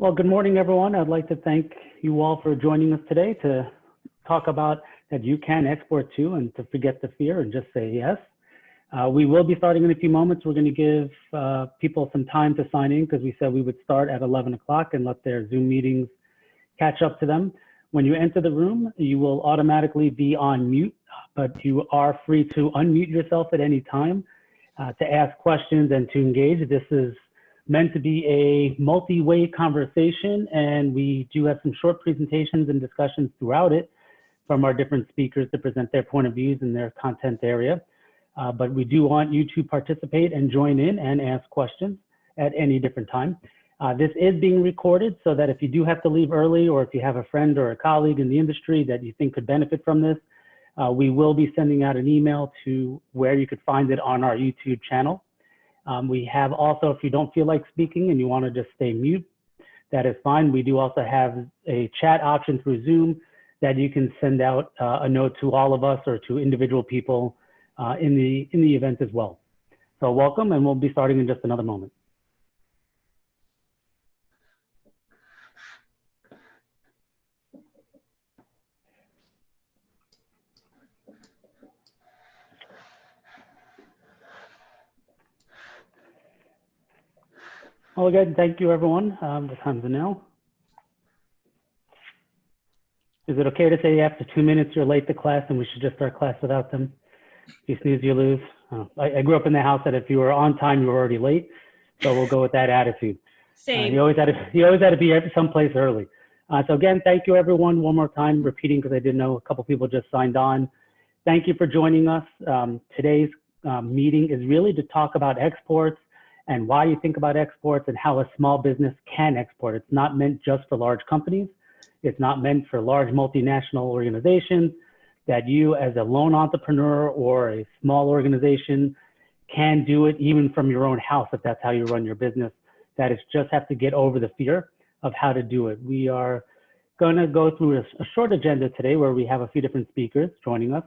Well, good morning, everyone. I'd like to thank you all for joining us today to talk about that you can export to and to forget the fear and just say yes. We will be starting in a few moments. We're going to give people some time to sign in because we said we would start at 11 o'clock and let their Zoom meetings catch up to them. When you enter the room, you will automatically be on mute, but you are free to unmute yourself at any time to ask questions and to engage. This is meant to be a multi-way conversation, and we do have some short presentations and discussions throughout it from our different speakers to present their point of views in their content area. But we do want you to participate and join in and ask questions at any different time. This is being recorded so that if you do have to leave early, or if you have a friend or a colleague in the industry that you think could benefit from this, we will be sending out an email to where you could find it on our YouTube channel. We have also, if you don't feel like speaking and you want to just stay mute, that is fine. We do also have a chat option through Zoom that you can send out a note to all of us or to individual people in the event as well. So welcome, and we'll be starting in just another moment. Well, again, thank you, everyone. The time's now. Is it okay to say after 2 minutes you're late to class and we should just start class without them? If you snooze, you lose. I grew up in the house that if you were on time, you were already late. So we'll go with that attitude. Same. You always had to be someplace early. So again, thank you, everyone. One more time, repeating because I didn't know a couple people just signed on. Thank you for joining us. Today's meeting is really to talk about exports and why you think about exports and how a small business can export. It's not meant just for large companies. It's not meant for large multinational organizations. That you as a lone entrepreneur or a small organization can do it even from your own house if that's how you run your business. That is just have to get over the fear of how to do it. We are going to go through a short agenda today where we have a few different speakers joining us.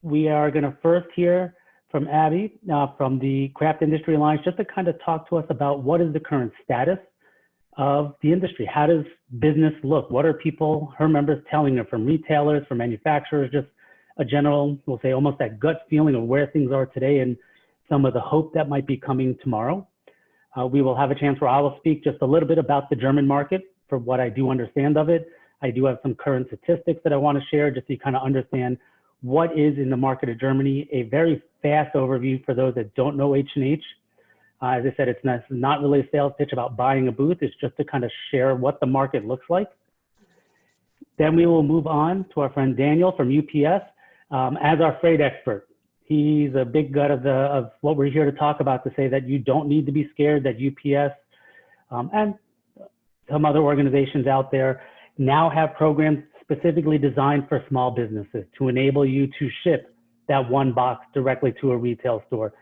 We are going to first hear from Abby from the Craft Industry Alliance just to kind of talk to us about what is the current status of the industry. How does business look? What are people, her members, telling her from retailers, from manufacturers, just a general, we'll say almost that gut feeling of where things are today and some of the hope that might be coming tomorrow. We will have a chance where I will speak just a little bit about the German market for what I do understand of it. I do have some current statistics that I want to share just so you kind of understand what is in the market of Germany. A very fast overview for those that don't know H&H. As I said, it's not really a sales pitch about buying a booth. It's just to kind of share what the market looks like. Then we will move on to our friend Daniel from UPS as our freight expert. He's a big gut of what we're here to talk about, to say that you don't need to be scared, that UPS and some other organizations out there now have programs specifically designed for small businesses to enable you to ship that one box directly to a retail store,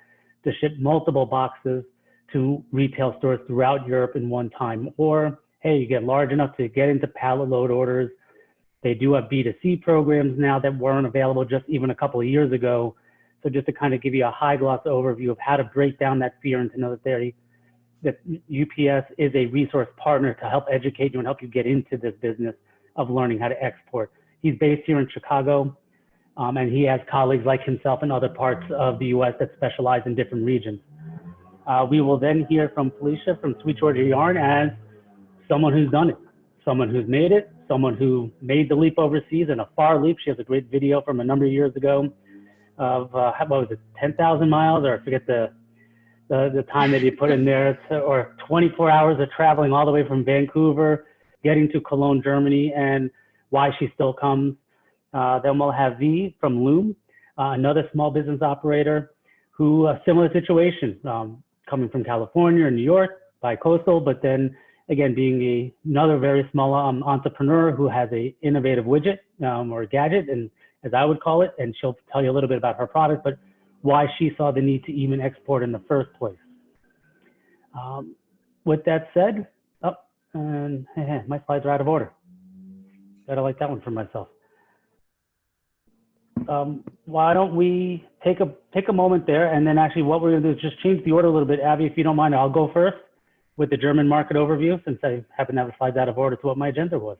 to ship multiple boxes to retail stores throughout Europe in one time. Or, hey, you get large enough to get into pallet load orders. They do have B2C programs now that weren't available just even a couple of years ago. So just to kind of give you a high gloss overview of how to break down that fear and to know that UPS is a resource partner to help educate you and help you get into this business of learning how to export. He's based here in Chicago, and he has colleagues like himself in other parts of the US that specialize in different regions. We will then hear from Felicia from SweetGeorgia Yarn as someone who's done it, someone who's made it, someone who made the leap overseas, and a far leap. She has a great video from a number of years ago of, what was it, 10,000 miles, or I forget the time that you put in there, or 24 hours of traveling all the way from Vancouver, getting to Cologne, Germany, and why she still comes. Then we'll have V from Loome, another small business operator who, a similar situation, coming from California or New York, bi-coastal, but then again, being another very small entrepreneur who has a innovative widget or gadget, and as I would call it, and she'll tell you a little bit about her product, but why she saw the need to even export in the first place. With that said, and my slides are out of order. Gotta like that one for myself. Why don't we take a moment there, and then actually what we're gonna do is just change the order a little bit. Abby, if you don't mind, I'll go first, with the German market overview, since I happen to have slides out of order to what my agenda was?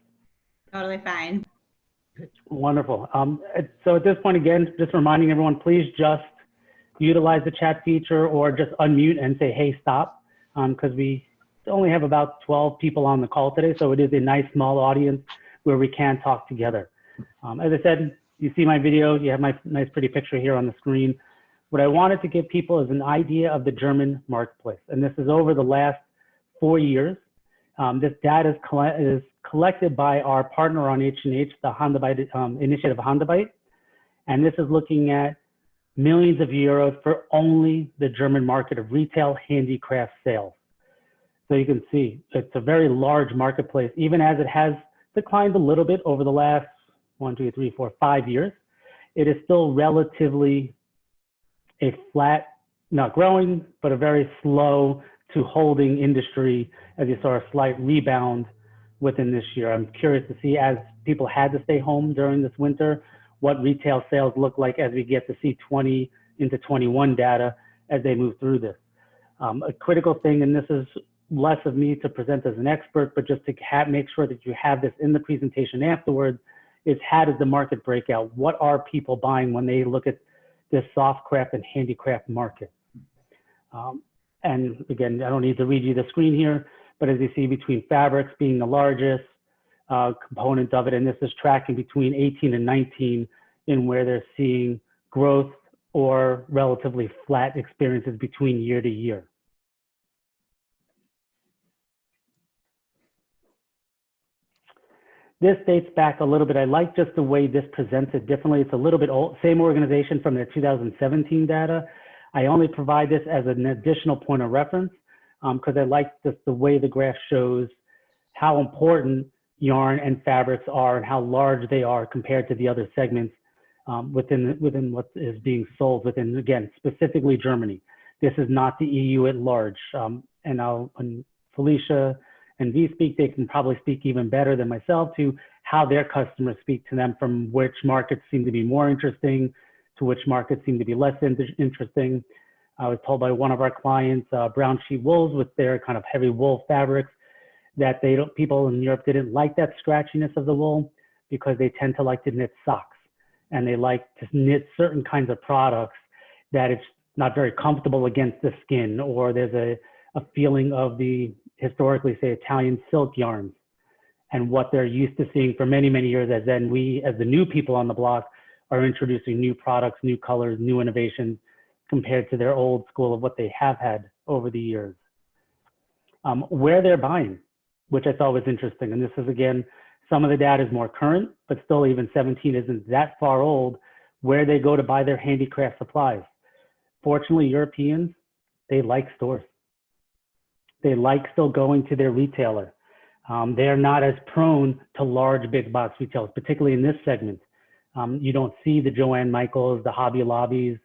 Totally fine. Wonderful. So at this point, again, just reminding everyone, please just utilize the chat feature or just unmute and say, hey, stop, because we only have about 12 people on the call today, so it is a nice small audience where we can talk together. As I said, you see my video, you have my nice pretty picture here on the screen. What I wanted to give people is an idea of the German marketplace, and this is over the last 4 years. This data is collected by our partner on H&H, the Handarbeit, initiative Handarbeit, and this is looking at millions of euros for only the German market of retail handicraft sales. So you can see it's a very large marketplace, even as it has declined a little bit over the last 1, 2, 3, 4, 5 years. It is still relatively a flat, not growing, but a very slow to holding industry, as you saw a slight rebound within this year. I'm curious to see, as people had to stay home during this winter, what retail sales look like as we get to see 20 into 21 data as they move through this. A critical thing, and this is less of me to present as an expert, but just to make sure that you have this in the presentation afterwards, is how does the market break out? What are people buying when they look at this soft craft and handicraft market? And again, I don't need to read you the screen here, but as you see, between fabrics being the largest component of it, and this is tracking between 18 and 19 in where they're seeing growth or relatively flat experiences between year to year. This dates back a little bit. I like just the way this presents it differently. It's a little bit old, same organization from their 2017 data. I only provide this as an additional point of reference because I like just the way the graph shows how important yarn and fabrics are and how large they are compared to the other segments within what is being sold within, again, specifically Germany. This is not the EU at large. And when Felicia and V speak, they can probably speak even better than myself to how their customers speak to them, from which markets seem to be more interesting to which markets seem to be less interesting. I was told by one of our clients, Brown Sheep Wools, with their kind of heavy wool fabrics, that people in Europe didn't like that scratchiness of the wool because they tend to like to knit socks, and they like to knit certain kinds of products that it's not very comfortable against the skin, or there's a feeling of the historically, say, Italian silk yarns and what they're used to seeing for many, many years, as then we, as the new people on the block, are introducing new products, new colors, new innovations compared to their old school of what they have had over the years. Where they're buying, which I thought was interesting. And this is, again, some of the data is more current, but still even 17 isn't that far old, where they go to buy their handicraft supplies. Fortunately, Europeans, they like stores. They like still going to their retailer. They're not as prone to large big box retailers, particularly in this segment. You don't see the Joanne Michaels, the Hobby Lobbies,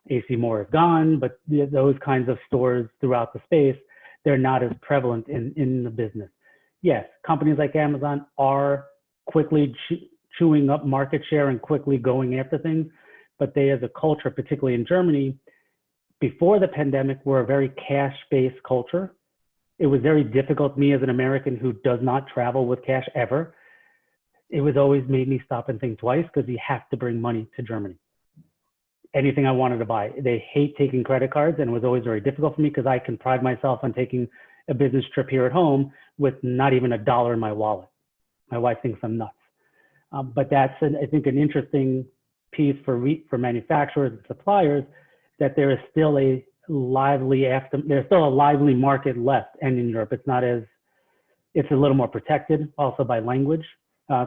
AC Moore is gone, but those kinds of stores throughout the space, they're not as prevalent in the business. Yes, companies like Amazon are quickly chewing up market share and quickly going after things, but they, as a culture, particularly in Germany, before the pandemic, were a very cash-based culture. It was very difficult, me as an American who does not travel with cash ever, it was always made me stop and think twice because you have to bring money to Germany. Anything I wanted to buy. They hate taking credit cards, and it was always very difficult for me because I can pride myself on taking a business trip here at home with not even $1 in my wallet. My wife thinks I'm nuts. But that's, I think, an interesting piece for manufacturers and suppliers, that there is still a lively there's still a lively market left, and in Europe it's not as, it's a little more protected also by language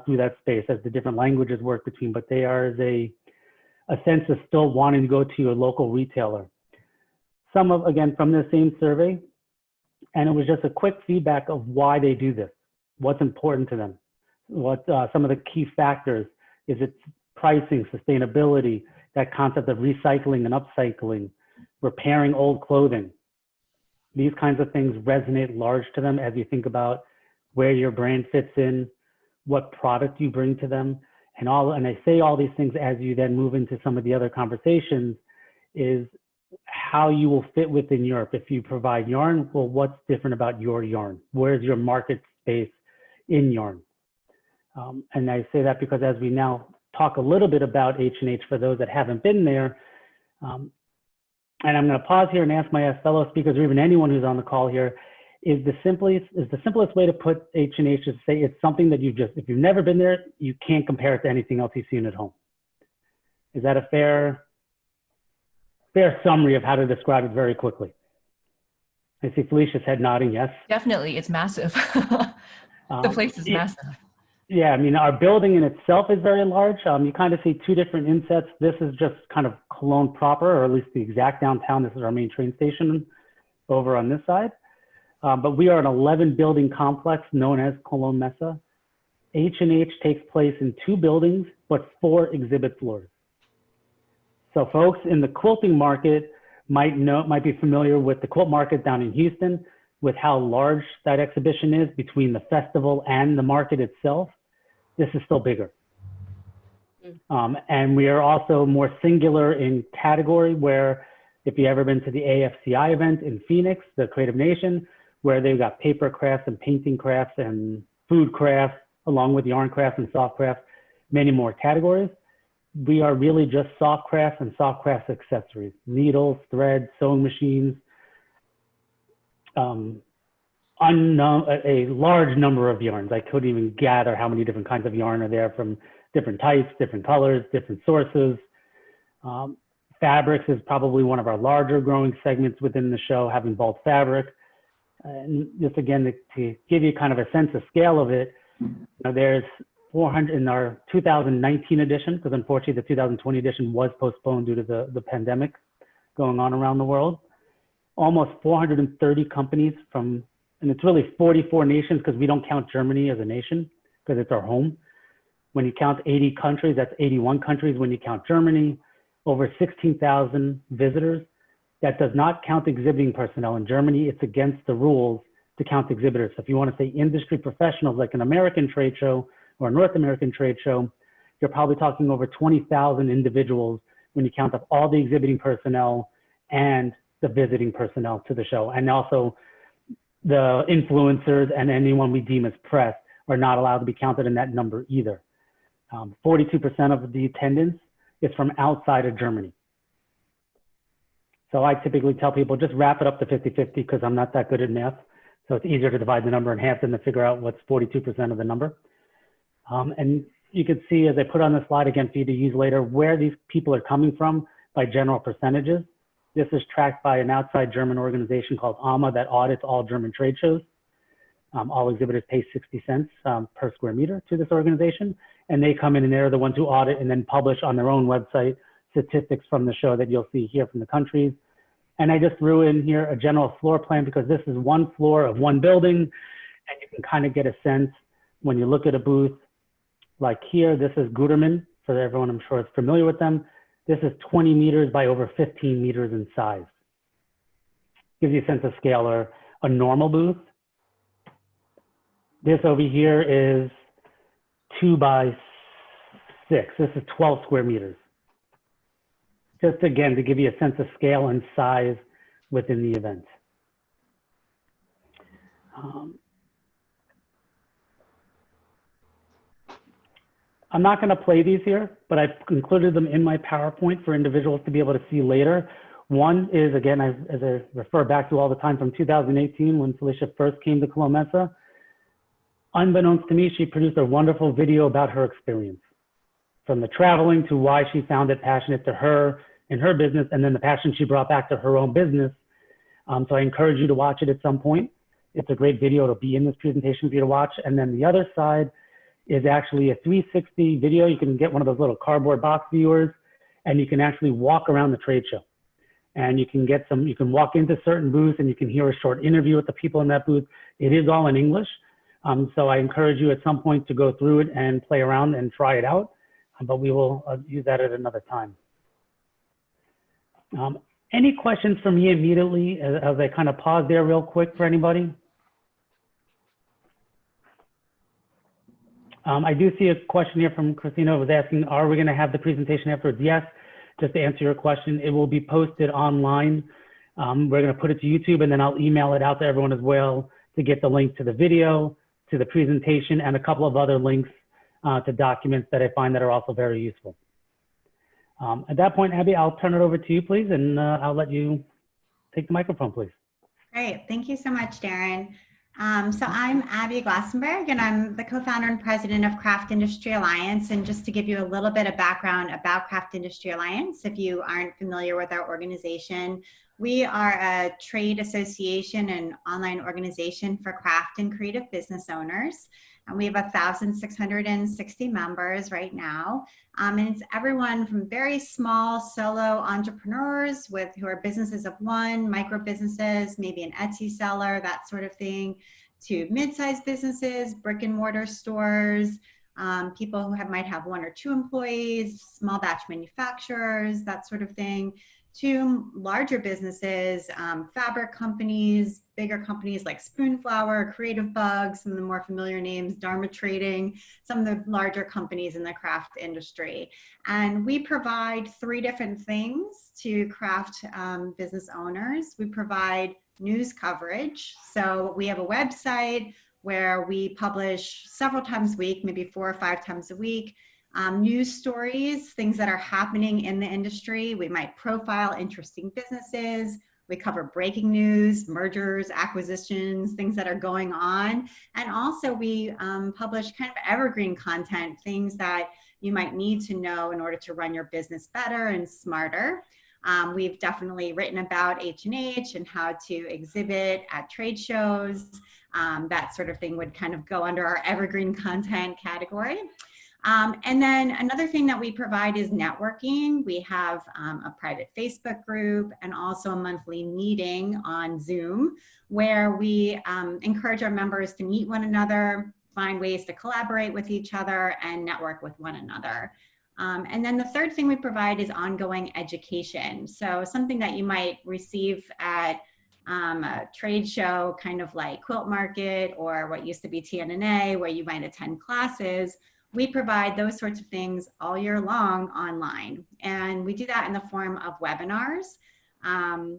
through that space as the different languages work between, but they are a sense of still wanting to go to your local retailer. Some of, again, from the same survey, and it was just a quick feedback of why they do this, what's important to them, what some of the key factors, is it pricing, sustainability, that concept of recycling and upcycling, repairing old clothing. These kinds of things resonate large to them as you think about where your brand fits in, what product you bring to them, and I say all these things as you then move into some of the other conversations, is how you will fit within Europe. If you provide yarn, well, what's different about your yarn? Where's your market space in yarn? And I say that because as we now talk a little bit about H&H for those that haven't been there, and I'm going to pause here and ask my fellow speakers or even anyone who's on the call here, is the simplest way to put H&H is to say it's something that if you've never been there, you can't compare it to anything else you've seen at home. Is that a fair summary of how to describe it very quickly? I see Felicia's head nodding, yes? Definitely, it's massive. The place is massive. Yeah, I mean, our building in itself is very large. You kind of see two different insets. This is just kind of Cologne proper, or at least the exact downtown. This is our main train station over on this side. But we are an 11 building complex known as Koelnmesse. H&H takes place in 2 buildings, but 4 exhibit floors. So folks in the quilting market might be familiar with the quilt market down in Houston, with how large that exhibition is between the festival and the market itself. This is still bigger. And we are also more singular in category, where if you've ever been to the AFCI event in Phoenix, the Creative Nation, where they've got paper crafts and painting crafts and food crafts, along with yarn crafts and soft crafts, many more categories. We are really just soft crafts and soft crafts accessories, needles, threads, sewing machines, a large number of yarns. I couldn't even gather how many different kinds of yarn are there, from different types, different colors, different sources. Fabrics is probably one of our larger growing segments within the show, having bulk fabric. And just again, to give you kind of a sense of scale of it, there's 400 in our 2019 edition, because unfortunately the 2020 edition was postponed due to the pandemic going on around the world. Almost 430 companies from, and it's really 44 nations, because we don't count Germany as a nation because it's our home. When you count 80 countries, that's 81 countries when you count Germany. Over 16,000 visitors. That does not count exhibiting personnel. In Germany, it's against the rules to count exhibitors. So if you want to say industry professionals, like an American trade show or a North American trade show, you're probably talking over 20,000 individuals when you count up all the exhibiting personnel and the visiting personnel to the show. And also the influencers and anyone we deem as press are not allowed to be counted in that number either. 42% of the attendance is from outside of Germany. So I typically tell people, just wrap it up to 50-50, because I'm not that good at math. So it's easier to divide the number in half than to figure out what's 42% of the number. And you can see, as I put on the slide again for you to use later, where these people are coming from by general percentages. This is tracked by an outside German organization called AMA that audits all German trade shows. All exhibitors pay 60 cents per square meter to this organization. And they come in and they're the ones who audit and then publish on their own website statistics from the show that you'll see here from the countries. And I just threw in here a general floor plan, because this is one floor of one building, and you can kind of get a sense when you look at a booth. Like here, this is Gutermann, for everyone I'm sure is familiar with them. This is 20 meters by over 15 meters in size. Gives you a sense of scale. Or a normal booth. This over here is 2 by 6. This is 12 square meters. Just again, to give you a sense of scale and size within the event. I'm not going to play these here, but I've included them in my PowerPoint for individuals to be able to see later. One is, again, as I refer back to all the time, from 2018, when Felicia first came to Koelnmesse. Unbeknownst to me, she produced a wonderful video about her experience, from the traveling to why she found it passionate to her in her business, and then the passion she brought back to her own business. So I encourage you to watch it at some point. It's a great video. It'll be in this presentation for you to watch. And then the other side is actually a 360 video. You can get one of those little cardboard box viewers, and you can actually walk around the trade show. And you can get you can walk into certain booths and you can hear a short interview with the people in that booth. It is all in English. So I encourage you at some point to go through it and play around and try it out, but we will use that at another time. Any questions for me immediately as I kind of pause there real quick for anybody? I do see a question here from Christina, who was asking, are we going to have the presentation afterwards? Yes, just to answer your question, it will be posted online We're going to put it to YouTube, and then I'll email it out to everyone as well to get the link to the video, to the presentation, and a couple of other links to documents that I find that are also very useful. At that point, Abby, I'll turn it over to you, please, and I'll let you take the microphone, please. Great. Thank you so much, Darren. So I'm Abby Glassenberg, and I'm the co-founder and president of Craft Industry Alliance. And just to give you a little bit of background about Craft Industry Alliance, if you aren't familiar with our organization, we are a trade association and online organization for craft and creative business owners. And we have 1,660 members right now. And it's everyone from very small solo entrepreneurs who are businesses of one, micro businesses, maybe an Etsy seller, that sort of thing, to mid-sized businesses, brick and mortar stores, people who might have 1 or 2 employees, small batch manufacturers, that sort of thing, to larger businesses, fabric companies, bigger companies like Spoonflower, Creative Bug, some of the more familiar names, Dharma Trading, some of the larger companies in the craft industry. And we provide 3 different things to craft business owners. We provide news coverage. So we have a website where we publish several times a week, maybe 4 or 5 times a week, news stories, things that are happening in the industry. We might profile interesting businesses. We cover breaking news, mergers, acquisitions, things that are going on. And also we publish kind of evergreen content, things that you might need to know in order to run your business better and smarter. We've definitely written about H&H and how to exhibit at trade shows. That sort of thing would kind of go under our evergreen content category. And then another thing that we provide is networking. We have a private Facebook group and also a monthly meeting on Zoom where we encourage our members to meet one another, find ways to collaborate with each other, and network with one another. And then the third thing we provide is ongoing education. So something that you might receive at a trade show, kind of like Quilt Market or what used to be TNNA, where you might attend classes. We provide those sorts of things all year long online. And we do that in the form of webinars,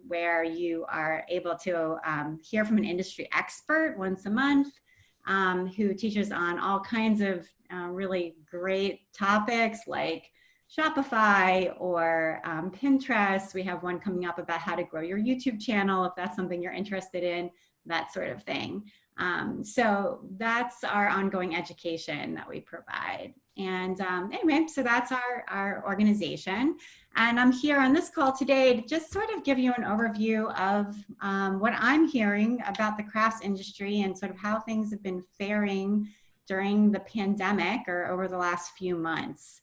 where you are able to hear from an industry expert once a month, who teaches on all kinds of really great topics like Shopify or Pinterest. We have one coming up about how to grow your YouTube channel, if that's something you're interested in, that sort of thing. So that's our ongoing education that we provide. And anyway, so that's our organization. And I'm here on this call today to just sort of give you an overview of what I'm hearing about the crafts industry and sort of how things have been faring during the pandemic or over the last few months.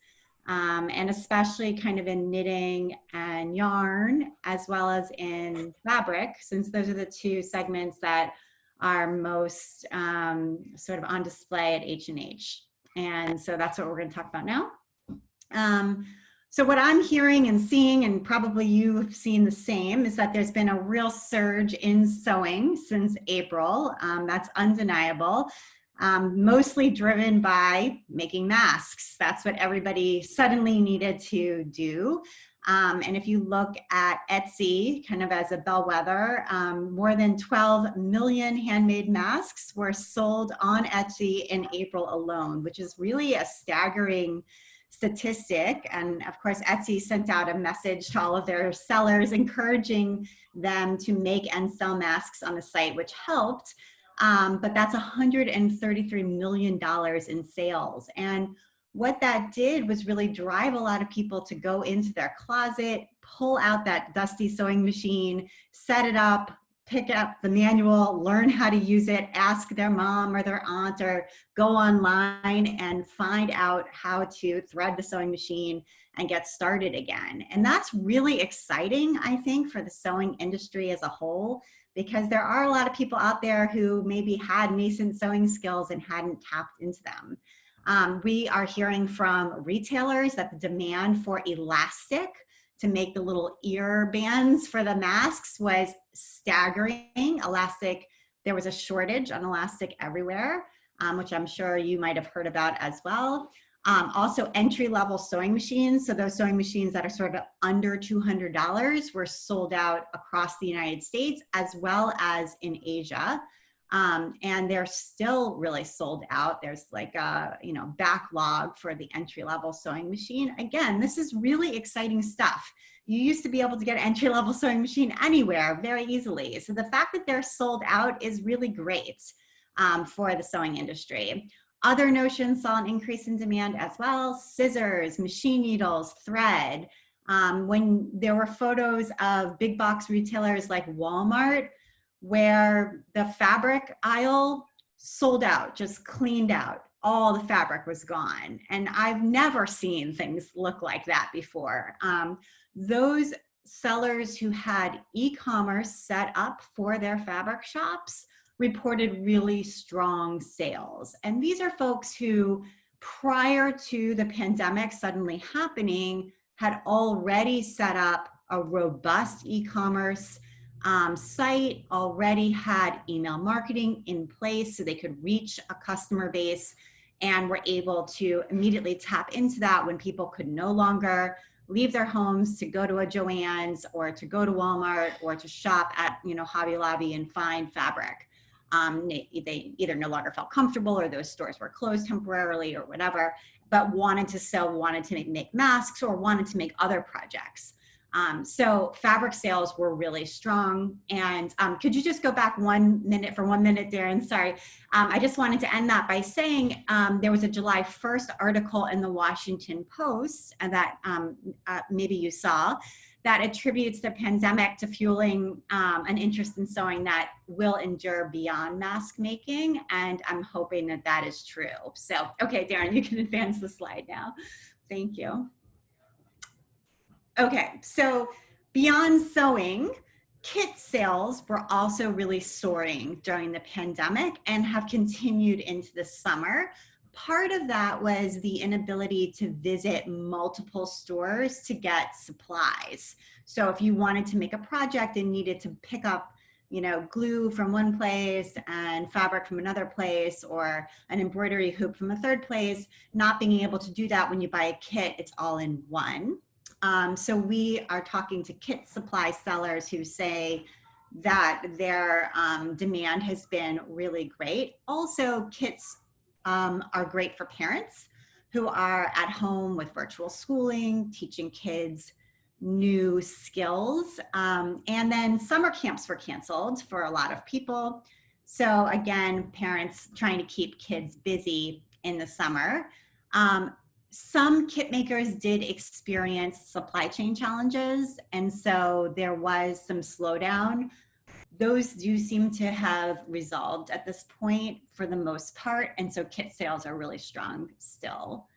And especially kind of in knitting and yarn, as well as in fabric, since those are the 2 segments that are most sort of on display at H&H. And so that's what we're going to talk about now. So what I'm hearing and seeing, and probably you've seen the same, is that there's been a real surge in sewing since April. That's undeniable. Mostly driven by making masks. That's what everybody suddenly needed to do. And if you look at Etsy, kind of as a bellwether, more than 12 million handmade masks were sold on Etsy in April alone, which is really a staggering statistic. And of course, Etsy sent out a message to all of their sellers encouraging them to make and sell masks on the site, which helped. But that's $133 million in sales. And what that did was really drive a lot of people to go into their closet, pull out that dusty sewing machine, set it up, pick up the manual, learn how to use it, ask their mom or their aunt, or go online and find out how to thread the sewing machine and get started again. And that's really exciting, I think, for the sewing industry as a whole, because there are a lot of people out there who maybe had nascent sewing skills and hadn't tapped into them. We are hearing from retailers that the demand for elastic to make the little ear bands for the masks was staggering. Elastic, there was a shortage on elastic everywhere, which I'm sure you might have heard about as well. Also entry-level sewing machines. So those sewing machines that are sort of under $200 were sold out across the United States as well as in Asia. And they're still really sold out. There's like a, backlog for the entry-level sewing machine. Again, this is really exciting stuff. You used to be able to get an entry-level sewing machine anywhere very easily. So the fact that they're sold out is really great for the sewing industry. Other notions saw an increase in demand as well: scissors, machine needles, thread. When there were photos of big box retailers like Walmart, where the fabric aisle sold out, just cleaned out, all the fabric was gone. And I've never seen things look like that before. Those sellers who had e-commerce set up for their fabric shops reported really strong sales. And these are folks who, prior to the pandemic suddenly happening, had already set up a robust e-commerce site, already had email marketing in place so they could reach a customer base, and were able to immediately tap into that when people could no longer leave their homes to go to a Joann's or to go to Walmart or to shop at Hobby Lobby and find fabric. They either no longer felt comfortable or those stores were closed temporarily or whatever, but wanted to sell, wanted to make masks, or wanted to make other projects. So fabric sales were really strong. And could you just go back 1 minute, Darren? Sorry. I just wanted to end that by saying there was a July 1st article in the Washington Post, and that maybe you saw, that attributes the pandemic to fueling an interest in sewing that will endure beyond mask making. And I'm hoping that that is true. So, okay, Darren, you can advance the slide now. Thank you. Okay, so beyond sewing, kit sales were also really soaring during the pandemic and have continued into the summer. Part of that was the inability to visit multiple stores to get supplies. So if you wanted to make a project and needed to pick up, glue from one place and fabric from another place, or an embroidery hoop from a third place, not being able to do that when you buy a kit, it's all in one. So we are talking to kit supply sellers who say that their demand has been really great. Also, kits are great for parents who are at home with virtual schooling, teaching kids new skills. And then summer camps were canceled for a lot of people. So again, parents trying to keep kids busy in the summer. Some kit makers did experience supply chain challenges, and so there was some slowdown. Those do seem to have resolved at this point for the most part, and so kit sales are really strong still.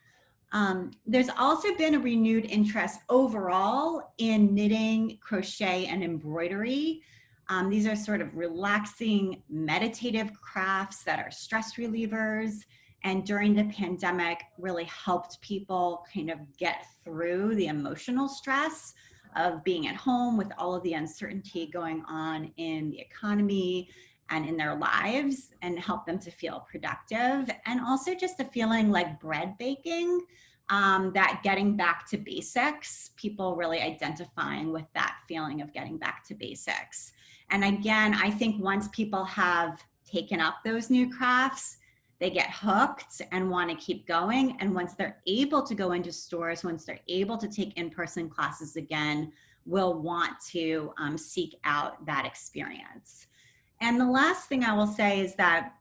There's also been a renewed interest overall in knitting, crochet, and embroidery. These are sort of relaxing, meditative crafts that are stress relievers, and during the pandemic really helped people kind of get through the emotional stress of being at home with all of the uncertainty going on in the economy and in their lives, and help them to feel productive. And also just a feeling like bread baking, that getting back to basics, people really identifying with that feeling of getting back to basics. And again, I think once people have taken up those new crafts, they get hooked and want to keep going. And once they're able to go into stores, once they're able to take in-person classes again, will want to seek out that experience. And the last thing I will say is that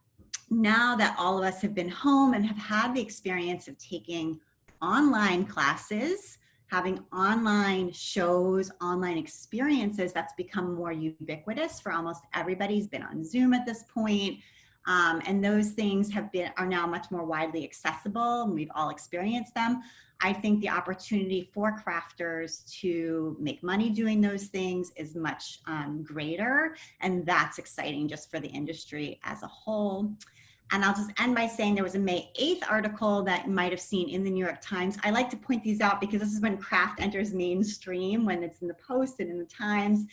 now that all of us have been home and have had the experience of taking online classes, having online shows, online experiences, that's become more ubiquitous for almost everybody. Who's been on Zoom at this point. And those things are now much more widely accessible, and we've all experienced them. I think the opportunity for crafters to make money doing those things is much greater, and that's exciting just for the industry as a whole. And I'll just end by saying there was a May 8th article that you might have seen in the New York Times. I like to point these out because this is when craft enters mainstream, when it's in the Post and in the Times,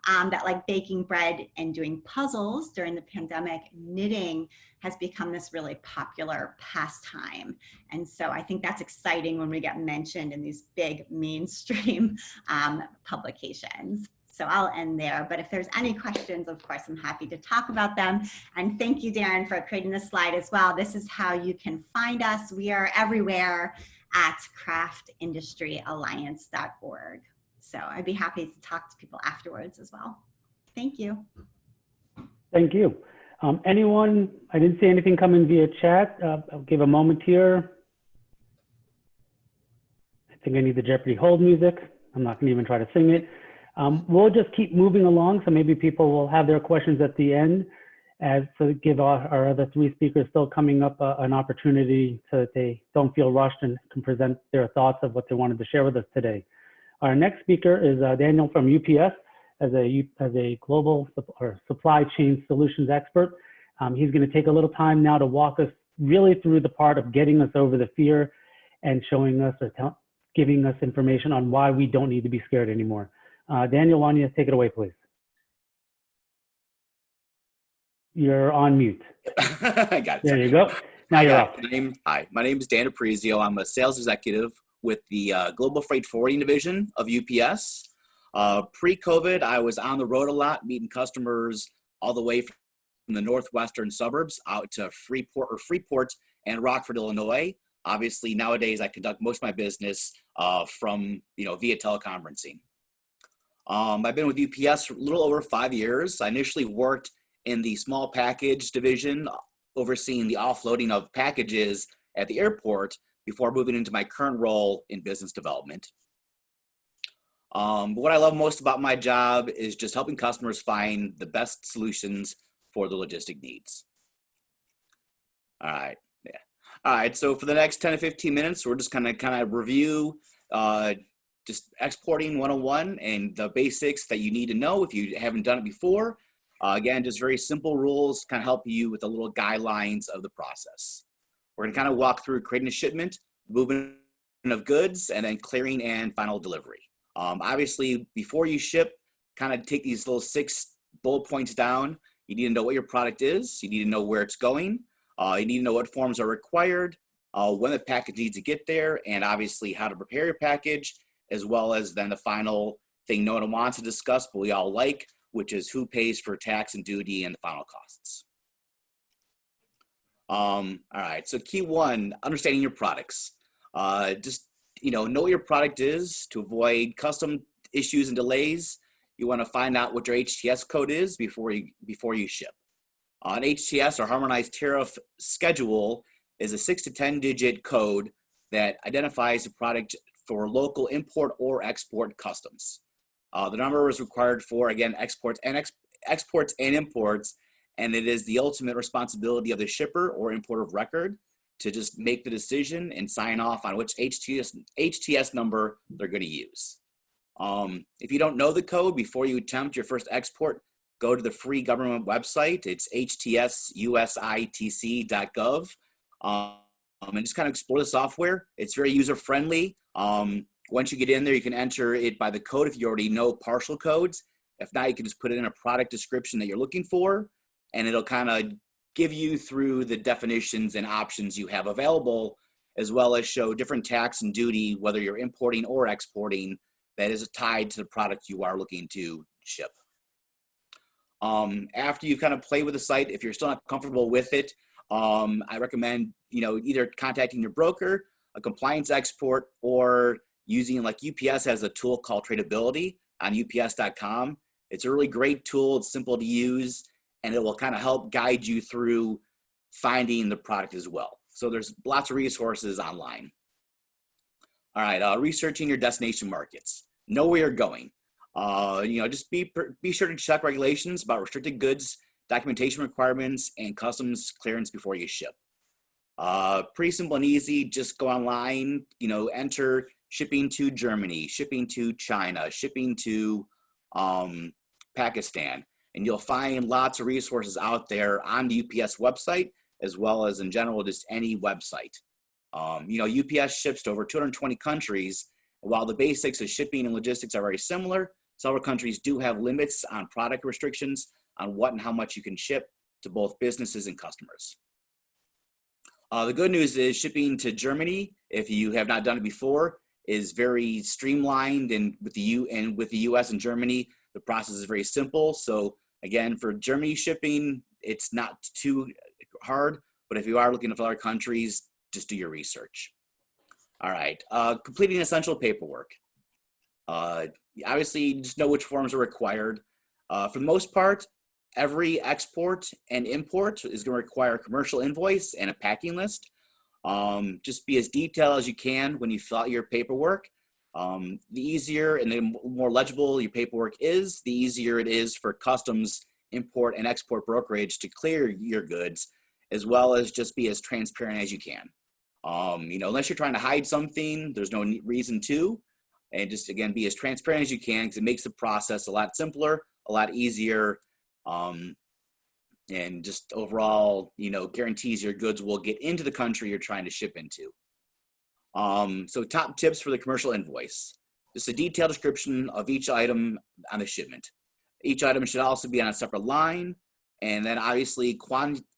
that like baking bread and doing puzzles during the pandemic, knitting has become this really popular pastime. And so I think that's exciting when we get mentioned in these big mainstream publications. So I'll end there, but if there's any questions, of course, I'm happy to talk about them. And thank you, Darren, for creating this slide as well. This is how you can find us. We are everywhere at craftindustryalliance.org. So I'd be happy to talk to people afterwards as well. Thank you. Thank you. Anyone, I didn't see anything coming via chat. I'll give a moment here. I think I need the Jeopardy hold music. I'm not gonna even try to sing it. We'll just keep moving along, so maybe people will have their questions at the end, as to give our other three speakers still coming up an opportunity so that they don't feel rushed and can present their thoughts of what they wanted to share with us today. Our next speaker is Daniel from UPS, as a global supply chain solutions expert. He's going to take a little time now to walk us really through the part of getting us over the fear and showing us or giving us information on why we don't need to be scared anymore. Daniel, why don't you take it away, please? You're on mute. I got it. There you go. Now you're off. Hi, my name is Dan Diprizio. I'm a sales executive with the Global Freight Forwarding Division of UPS. Pre-COVID, I was on the road a lot, meeting customers all the way from the northwestern suburbs out to Freeport and Rockford, Illinois. Obviously, nowadays I conduct most of my business from via teleconferencing. I've been with UPS for a little over 5 years. I initially worked in the small package division, overseeing the offloading of packages at the airport before moving into my current role in business development. But what I love most about my job is just helping customers find the best solutions for the logistic needs. All right. Yeah. All right. So for the next 10 to 15 minutes, we're just kind of review just exporting 101 and the basics that you need to know if you haven't done it before. Again, just very simple rules, kind of help you with the little guidelines of the process. We're going to kind of walk through creating a shipment, movement of goods, and then clearing and final delivery. Obviously, before you ship, kind of take these little 6 bullet points down. You need to know what your product is. You need to know where it's going. You need to know what forms are required, when the package needs to get there, and obviously how to prepare your package, as well as then the final thing no one wants to discuss, but we all like, which is who pays for tax and duty and the final costs. All right, so key 1, understanding your products. Just know what your product is to avoid custom issues and delays. You want to find out what your HTS code is before you ship. An HTS, or Harmonized Tariff Schedule, is a 6 to 10 digit code that identifies the product for local import or export customs. The number is required for, again, exports and imports, and it is the ultimate responsibility of the shipper or importer of record to just make the decision and sign off on which HTS number they're going to use. If you don't know the code before you attempt your first export, go to the free government website. It's htsusitc.gov. And just kind of explore the software. It's very user-friendly. Once you get in there, you can enter it by the code if you already know partial codes. If not, you can just put it in a product description that you're looking for, and it'll kind of give you through the definitions and options you have available, as well as show different tax and duty, whether you're importing or exporting, that is tied to the product you are looking to ship. After you kind of play with the site, if you're still not comfortable with it, I recommend either contacting your broker, a compliance expert, or using, like, UPS has a tool called Tradability on ups.com. It's a really great tool. It's simple to use, and it will kind of help guide you through finding the product as well. So there's lots of resources online. All right, researching your destination markets. Know where you're going. Just be sure to check regulations about restricted goods, documentation requirements, and customs clearance before you ship. Pretty simple and easy. Just go online, enter shipping to Germany, shipping to China, shipping to Pakistan, and you'll find lots of resources out there on the UPS website as well as in general, just any website. UPS ships to over 220 countries. While the basics of shipping and logistics are very similar, several countries do have limits on product restrictions on what and how much you can ship to both businesses and customers. The good news is shipping to Germany, if you have not done it before, is very streamlined, and with the US and Germany, the process is very simple. So again, for Germany shipping, it's not too hard, but if you are looking at other countries, just do your research. All right, completing essential paperwork. Obviously, just know which forms are required. For the most part, every export and import is going to require a commercial invoice and a packing list. Just be as detailed as you can when you fill out your paperwork. The easier and the more legible your paperwork is, the easier it is for customs, import, and export brokerage to clear your goods, as well as just be as transparent as you can. Unless you're trying to hide something, there's no reason to. And just, again, be as transparent as you can, because it makes the process a lot simpler, a lot easier, and just overall, guarantees your goods will get into the country you're trying to ship into. So top tips for the commercial invoice. Just a detailed description of each item on the shipment. Each item should also be on a separate line. And then obviously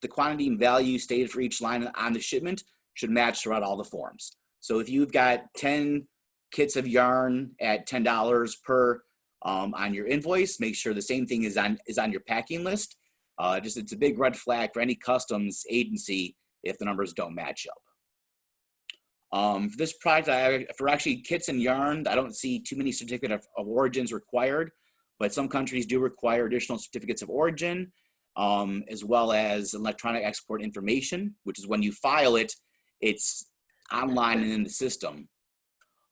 the quantity and value stated for each line on the shipment should match throughout all the forms. So if you've got 10 kits of yarn at $10 per on your invoice, make sure the same thing is on your packing list. It's a big red flag for any customs agency if the numbers don't match up. For this product, for actually kits and yarn, I don't see too many certificate of origins required, but some countries do require additional certificates of origin, as well as electronic export information, which is when you file it, it's online and in the system.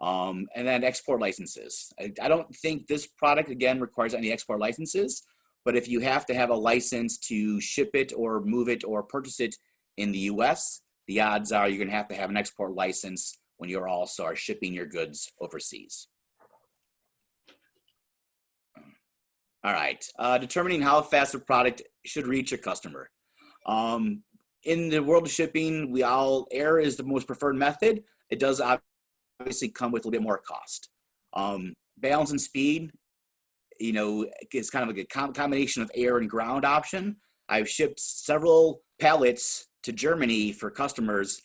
And then export licenses. I don't think this product, again, requires any export licenses, but if you have to have a license to ship it or move it or purchase it in the US, the odds are you're gonna have to have an export license when you're also are shipping your goods overseas. All right, determining how fast a product should reach a customer. In the world of shipping, air is the most preferred method. It does obviously come with a little bit more cost. Balance and speed, is kind of like a combination of air and ground option. I've shipped several pallets to Germany for customers,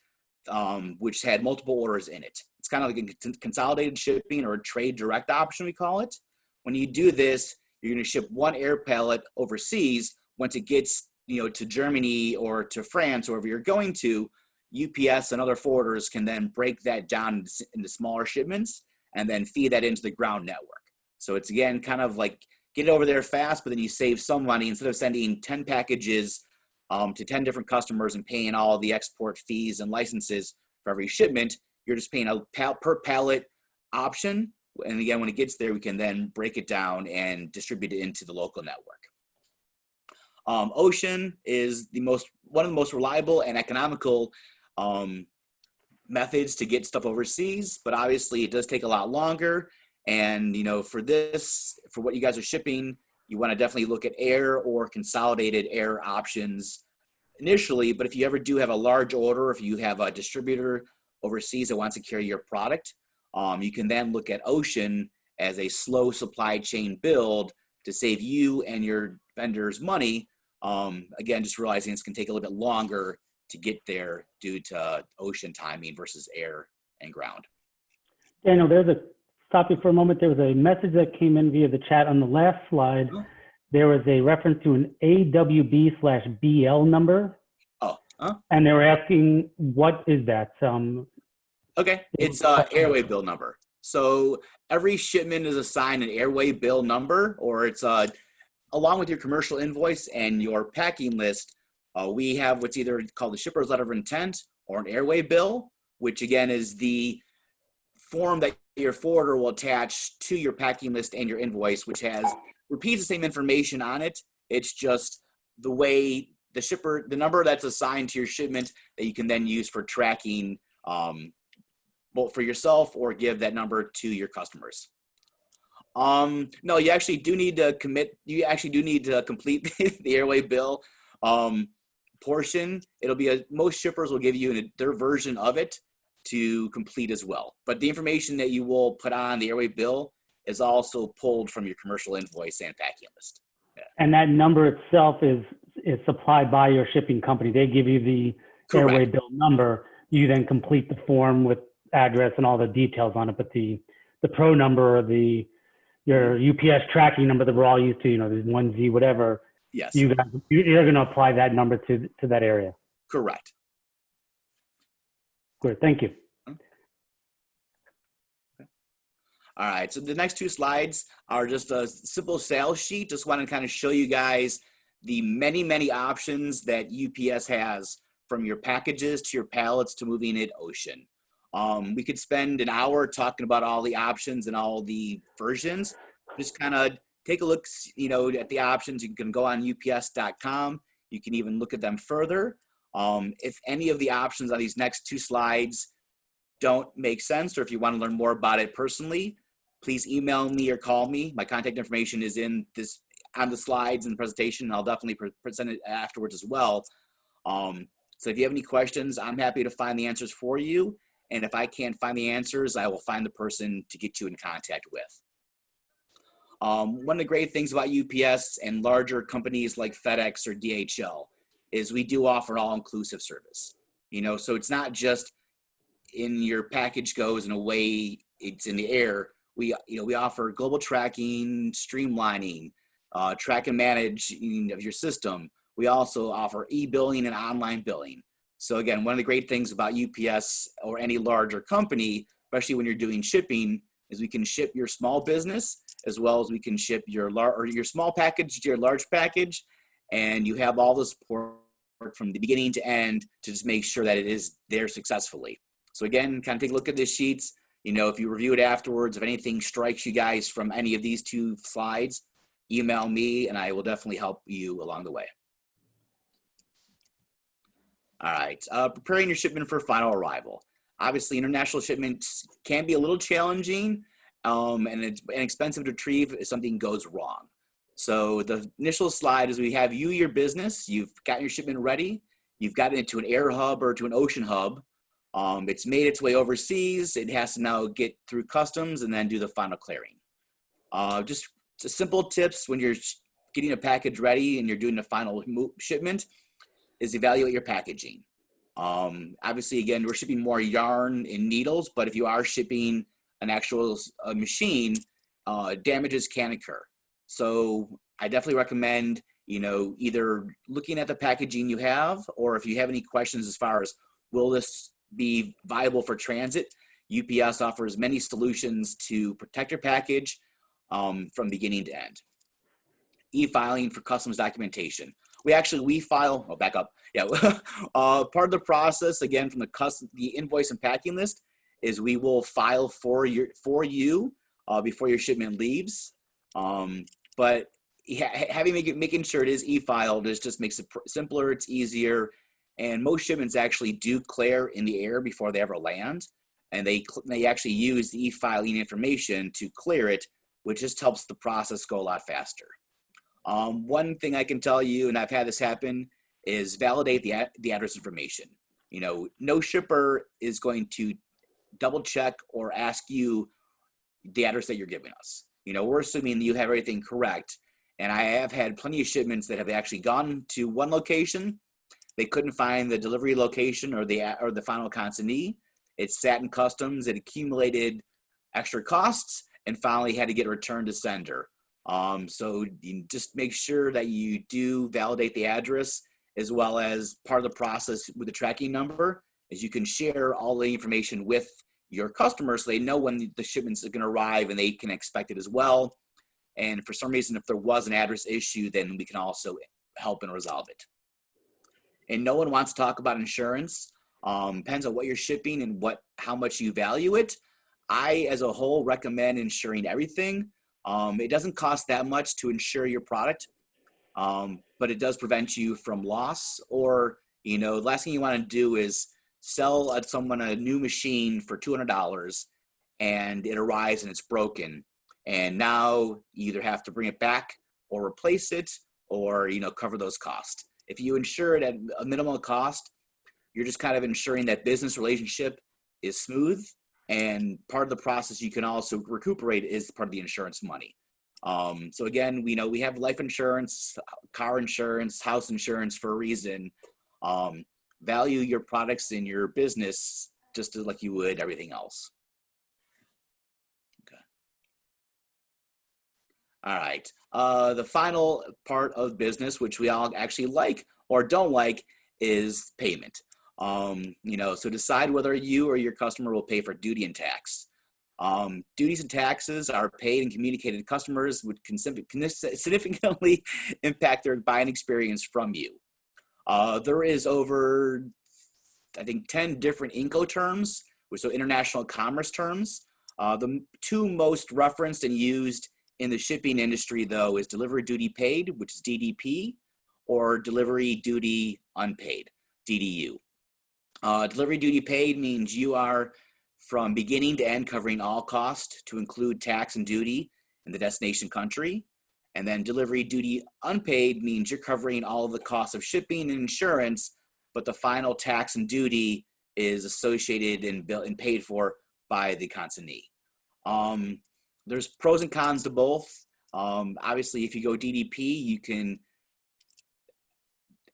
which had multiple orders in it. It's kind of like a consolidated shipping or a trade direct option, we call it. When you do this, you're going to ship one air pallet overseas. Once it gets to Germany or to France, or wherever you're going to, UPS and other forwarders can then break that down into smaller shipments and then feed that into the ground network. So it's, again, kind of like get it over there fast, but then you save some money. Instead of sending 10 packages to 10 different customers and paying all the export fees and licenses for every shipment, you're just paying a per pallet option. And again, when it gets there, we can then break it down and distribute it into the local network. Ocean is one of the most reliable and economical methods to get stuff overseas, but obviously it does take a lot longer. And for what you guys are shipping, you want to definitely look at air or consolidated air options initially. But if you ever do have a large order, if you have a distributor overseas that wants to carry your product, you can then look at ocean as a slow supply chain build to save you and your vendors money. Again, just realizing it's going to take a little bit longer to get there due to ocean timing versus air and ground. Daniel, stop you for a moment. There was a message that came in via the chat on the last slide. There was a reference to an AWB/BL number. And they were asking, what is that? Okay, it's airway bill number. So every shipment is assigned an airway bill number, or it's along with your commercial invoice and your packing list. We have what's either called the shipper's letter of intent or an airway bill, which again is the form that your forwarder will attach to your packing list and your invoice, which repeats the same information on it. It's just the way the number that's assigned to your shipment that you can then use for tracking, both for yourself or give that number to your customers. No, you actually do need to complete the airway bill. portion, it'll be most shippers will give you their version of it to complete as well. But the information that you will put on the airway bill is also pulled from your commercial invoice and packing list. Yeah. And that number itself is supplied by your shipping company. They give you the Correct. airway bill number. You then complete the form with address and all the details on it. But the pro number or your UPS tracking number that we're all used to, you know, there's 1Z, whatever. Yes. You're going to apply that number to that area. Correct. Great. Thank you. All right, so the next two slides are just a simple sales sheet. Just want to kind of show you guys the many, many options that UPS has, from your packages to your pallets to moving it ocean. We could spend an hour talking about all the options and all the versions. Just kind of take a look, you know, at the options. You can go on ups.com. You can even look at them further. If any of the options on these next two slides don't make sense, or if you want to learn more about it personally, please email me or call me. My contact information is on the slides and the presentation. I'll definitely present it afterwards as well. So if you have any questions, I'm happy to find the answers for you. And if I can't find the answers, I will find the person to get you in contact with. One of the great things about UPS and larger companies like FedEx or DHL is we do offer all-inclusive service. You know, so it's not just in your package goes and away it's in the air. We offer global tracking, streamlining, track and manage of your system. We also offer e-billing and online billing. So again, one of the great things about UPS or any larger company, especially when you're doing shipping, is we can ship your small business as well as we can ship your small package to your large package, and you have all the support from the beginning to end to just make sure that it is there successfully. So again, kind of take a look at the sheets. You know, if you review it afterwards, if anything strikes you guys from any of these two slides, email me and I will definitely help you along the way. All right, preparing your shipment for final arrival. Obviously, international shipments can be a little challenging and it's expensive to retrieve if something goes wrong. So the initial slide is we have your business, you've got your shipment ready, you've got it into an air hub or to an ocean hub. It's made its way overseas. It has to now get through customs and then do the final clearing. Just simple tips when you're getting a package ready and you're doing the final shipment is evaluate your packaging. Obviously, again, we're shipping more yarn and needles, but if you are shipping an actual machine, damages can occur. So I definitely recommend, you know, either looking at the packaging you have, or if you have any questions as far as will this be viable for transit, UPS offers many solutions to protect your package from beginning to end. E-filing for customs documentation. We file, oh, back up. Yeah, part of the process, again, from the invoice and packing list is we will file for you before your shipment leaves. But making sure it is e-filed just makes it simpler, it's easier. And most shipments actually do clear in the air before they ever land. And they actually use the e-filing information to clear it, which just helps the process go a lot faster. One thing I can tell you, and I've had this happen, is validate the address information. You know, no shipper is going to double check or ask you the address that you're giving us. You know, we're assuming that you have everything correct. And I have had plenty of shipments that have actually gone to one location. They couldn't find the delivery location or the final consignee. It sat in customs. It accumulated extra costs and finally had to get returned to sender. So you just make sure that you do validate the address, as well as part of the process with the tracking number is you can share all the information with your customers so they know when the shipments are going to arrive and they can expect it as well. And for some reason, if there was an address issue, then we can also help and resolve it. And no one wants to talk about insurance. Depends on what you're shipping and how much you value it. I, as a whole, recommend insuring everything. It doesn't cost that much to insure your product, but it does prevent you from loss. Or, you know, the last thing you want to do is sell someone a new machine for $200 and it arrives and it's broken. And now you either have to bring it back or replace it or, you know, cover those costs. If you insure it at a minimal cost, you're just kind of ensuring that business relationship is smooth. And part of the process you can also recuperate is part of the insurance money. So again, we know we have life insurance, car insurance, house insurance for a reason. Value your products in your business just like you would everything else. Okay. All right. The final part of business, which we all actually like or don't like, is payment. So decide whether you or your customer will pay for duty and tax. Duties and taxes are paid and communicated to customers, which can significantly impact their buying experience from you. There is over, I think, 10 different Incoterms, so international commerce terms. The two most referenced and used in the shipping industry, though, is delivery duty paid, which is DDP, or delivery duty unpaid, DDU. Delivery duty paid means you are from beginning to end covering all costs to include tax and duty in the destination country. And then delivery duty unpaid means you're covering all of the costs of shipping and insurance, but the final tax and duty is associated and paid for by the consignee. There's pros and cons to both. Obviously, if you go DDP, you can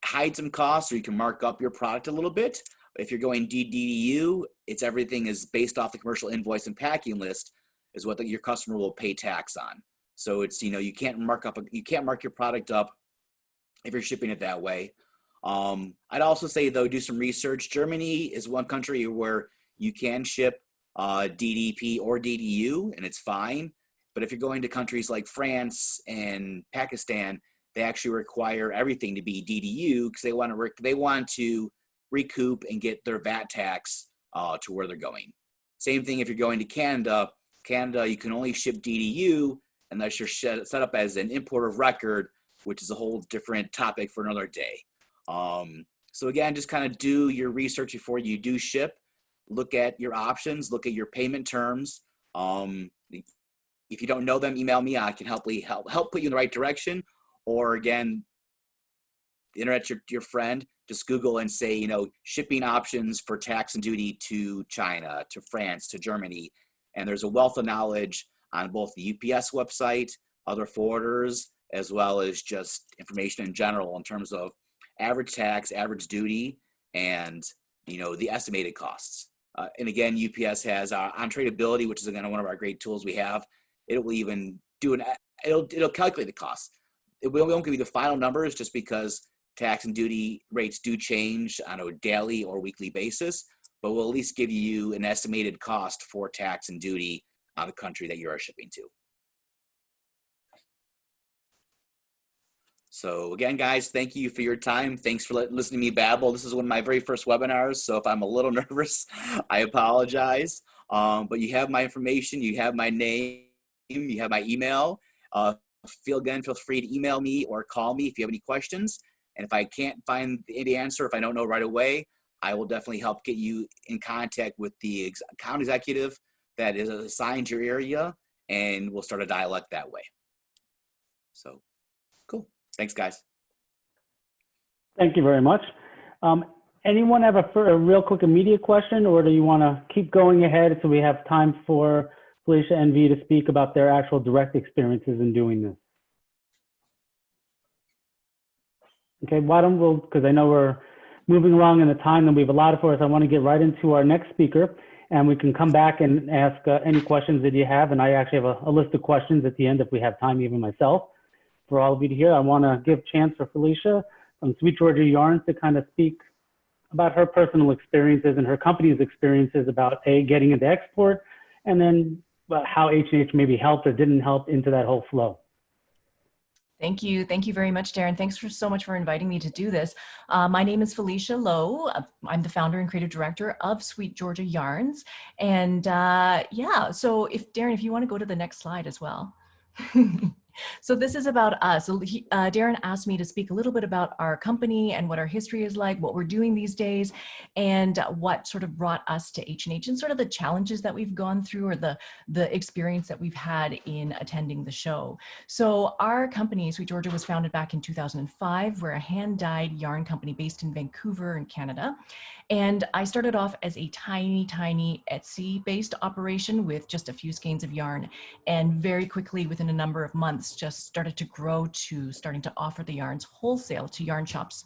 hide some costs or you can mark up your product a little bit. If you're going DDU, it's everything is based off the commercial invoice and packing list is what your customer will pay tax on. So it's, you can't mark your product up if you're shipping it that way. I'd also say, though, do some research. Germany is one country where you can ship DDP or DDU, and it's fine. But if you're going to countries like France and Pakistan, they actually require everything to be DDU because they want to recoup and get their VAT tax to where they're going. Same thing if you're going to Canada. Canada, you can only ship DDU unless you're set up as an importer of record, which is a whole different topic for another day. So again, just kind of do your research before you do ship. Look at your options, look at your payment terms. If you don't know them, email me. I can help put you in the right direction. Or again, the internet's your friend. Just Google and say, shipping options for tax and duty to China, to France, to Germany. And there's a wealth of knowledge on both the UPS website, other forwarders, as well as just information in general in terms of average tax, average duty, and the estimated costs. And again, UPS has on tradeability, which is again one of our great tools we have. It will even it'll calculate the costs. We won't give you the final numbers just because tax and duty rates do change on a daily or weekly basis, but we'll at least give you an estimated cost for tax and duty on the country that you are shipping to. So again, guys, thank you for your time. Thanks for listening to me babble. This is one of my very first webinars, so if I'm a little nervous, I apologize. But you have my information, you have my name, you have my email. Feel free to email me or call me if you have any questions. And if I can't find the answer, if I don't know right away, I will definitely help get you in contact with the account executive that is assigned to your area, and we'll start a dialogue that way. So, cool. Thanks, guys. Thank you very much. Anyone have a real quick immediate question, or do you want to keep going ahead so we have time for Felicia and V to speak about their actual direct experiences in doing this? Okay, why don't we, because I know we're moving along in the time that we've allotted for us, I want to get right into our next speaker, and we can come back and ask any questions that you have. And I actually have a list of questions at the end if we have time, even myself, for all of you to hear. I want to give a chance for Felicia from SweetGeorgia Yarns to kind of speak about her personal experiences and her company's experiences about getting into export, and then how H&H maybe helped or didn't help into that whole flow. Thank you. Thank you very much, Darren. Thanks so much for inviting me to do this. My name is Felicia Lowe. I'm the founder and creative director of SweetGeorgia Yarns. And yeah, so Darren, if you want to go to the next slide as well. So this is about us. So Darren asked me to speak a little bit about our company and what our history is like, what we're doing these days, and what sort of brought us to H&H and sort of the challenges that we've gone through, or the experience that we've had in attending the show. So our company, SweetGeorgia, was founded back in 2005. We're a hand-dyed yarn company based in Vancouver in Canada. And I started off as a tiny Etsy-based operation with just a few skeins of yarn, and very quickly, within a number of months, just started to grow to starting to offer the yarns wholesale to yarn shops,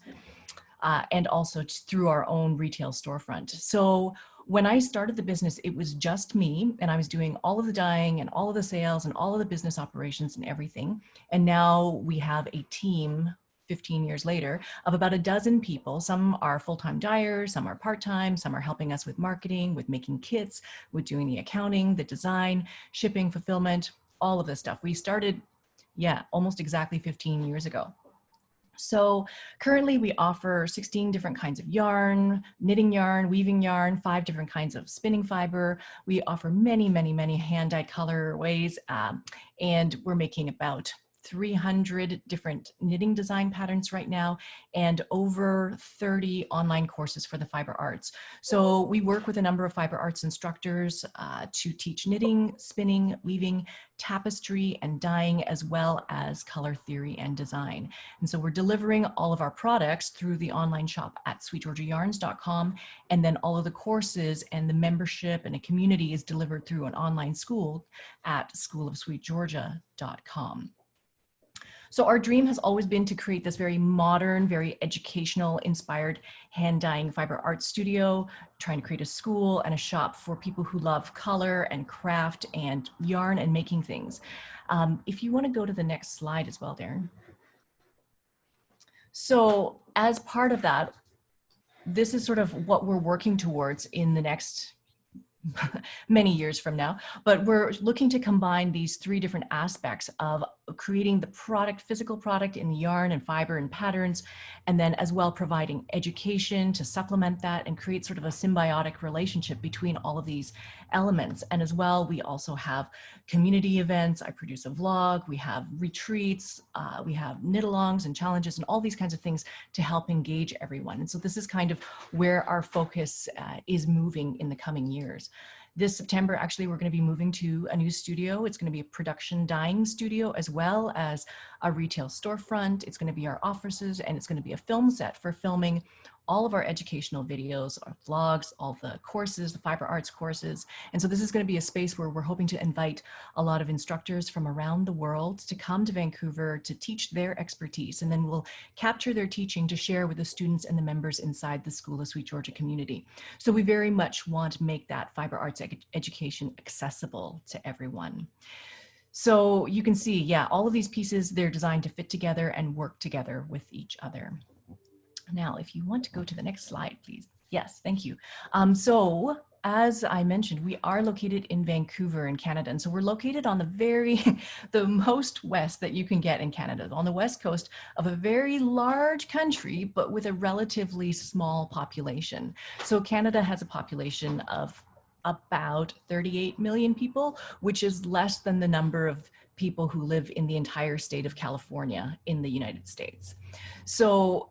and also through our own retail storefront. So when I started the business, it was just me, and I was doing all of the dyeing and all of the sales and all of the business operations and everything. And now we have a team 15 years later of about a dozen people. Some are full-time dyers, some are part-time, some are helping us with marketing, with making kits, with doing the accounting, the design, shipping, fulfillment, all of this stuff. We started, almost exactly 15 years ago. So currently we offer 16 different kinds of yarn, knitting yarn, weaving yarn, 5 different kinds of spinning fiber. We offer many hand-dyed colorways, and we're making about 300 different knitting design patterns right now, and over 30 online courses for the fiber arts. So we work with a number of fiber arts instructors to teach knitting, spinning, weaving, tapestry, and dyeing, as well as color theory and design. And so we're delivering all of our products through the online shop at sweetgeorgiayarns.com, and then all of the courses and the membership and a community is delivered through an online school at schoolofsweetgeorgia.com. So our dream has always been to create this very modern, very educational, inspired hand dyeing fiber art studio, trying to create a school and a shop for people who love color and craft and yarn and making things. If you want to go to the next slide as well, Darren. So as part of that, this is sort of what we're working towards in the next many years from now, but we're looking to combine these 3 different aspects of creating the product, physical product in the yarn and fiber and patterns, and then as well providing education to supplement that and create sort of a symbiotic relationship between all of these elements. And as well, we also have community events. I produce a vlog, we have retreats, we have knit-alongs and challenges and all these kinds of things to help engage everyone. And so this is kind of where our focus is moving in the coming years. This September, actually, we're going to be moving to a new studio. It's going to be a production dyeing studio as well as a retail storefront. It's going to be our offices, and it's going to be a film set for filming all of our educational videos, our vlogs, all the courses, the fiber arts courses. And so this is going to be a space where we're hoping to invite a lot of instructors from around the world to come to Vancouver to teach their expertise. And then we'll capture their teaching to share with the students and the members inside the School of SweetGeorgia community. So we very much want to make that fiber arts education accessible to everyone. So you can see, all of these pieces, they're designed to fit together and work together with each other. Now, if you want to go to the next slide, please. Yes, thank you. So as I mentioned, we are located in Vancouver in Canada. And so we're located on the most west that you can get in Canada, on the west coast of a very large country, but with a relatively small population. So Canada has a population of about 38 million people, which is less than the number of people who live in the entire state of California in the United States. So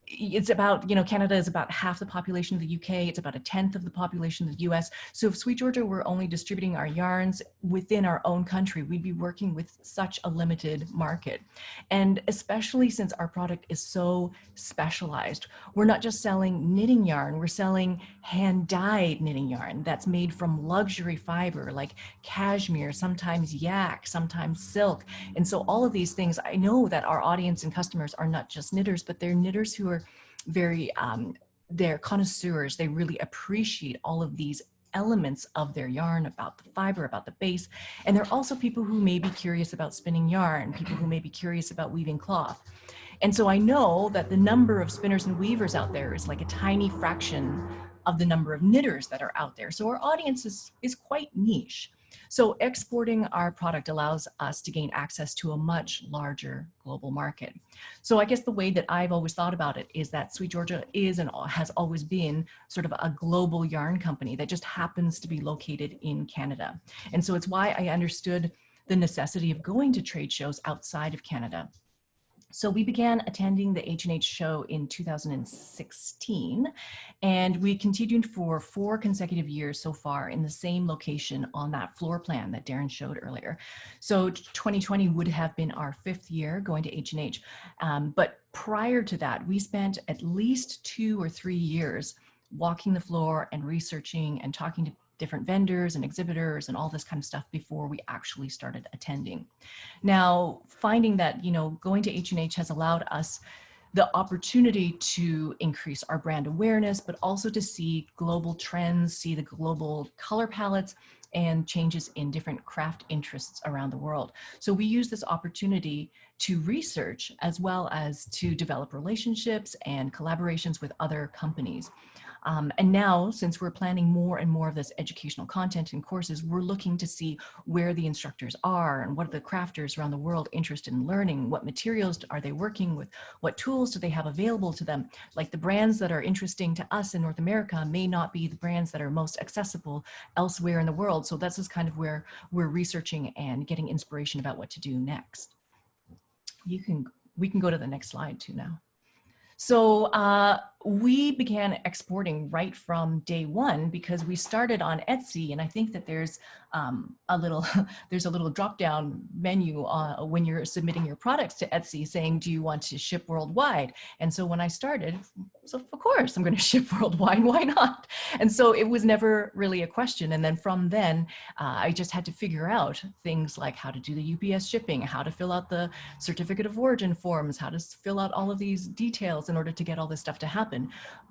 it's about, Canada is about half the population of the UK. It's about 1/10 of the population of the US. So if SweetGeorgia were only distributing our yarns within our own country, we'd be working with such a limited market. And especially since our product is so specialized, we're not just selling knitting yarn, we're selling hand-dyed knitting yarn that's made from luxury fiber like cashmere, sometimes yak, sometimes silk. And so all of these things, I know that our audience and customers are not just knitters, but they're knitters who are very, they're connoisseurs. They really appreciate all of these elements of their yarn, about the fiber, about the base. And they're also people who may be curious about spinning yarn, people who may be curious about weaving cloth. And so I know that the number of spinners and weavers out there is like a tiny fraction of the number of knitters that are out there. So our audience is quite niche. So exporting our product allows us to gain access to a much larger global market. So I guess the way that I've always thought about it is that SweetGeorgia is and has always been sort of a global yarn company that just happens to be located in Canada. And so it's why I understood the necessity of going to trade shows outside of Canada. So we began attending the H&H show in 2016, and we continued for 4 consecutive years so far in the same location on that floor plan that Darren showed earlier. So 2020 would have been our 5th year going to H&H, but prior to that, we spent at least 2 or 3 years walking the floor and researching and talking to different vendors and exhibitors and all this kind of stuff before we actually started attending. Now, finding that, going to H&H has allowed us the opportunity to increase our brand awareness, but also to see global trends, see the global color palettes and changes in different craft interests around the world. So we use this opportunity to research as well as to develop relationships and collaborations with other companies. And now, since we're planning more and more of this educational content and courses, we're looking to see where the instructors are and what are the crafters around the world interested in learning, what materials are they working with, what tools do they have available to them. Like the brands that are interesting to us in North America may not be the brands that are most accessible elsewhere in the world. So that's just kind of where we're researching and getting inspiration about what to do next. We can go to the next slide too now. So we began exporting right from day one because we started on Etsy, and I think that there's a little drop-down menu when you're submitting your products to Etsy saying, do you want to ship worldwide? And so when I started, so of course I'm going to ship worldwide, why not? And so it was never really a question. And then from then, I just had to figure out things like how to do the UPS shipping, how to fill out the certificate of origin forms, how to fill out all of these details in order to get all this stuff to happen.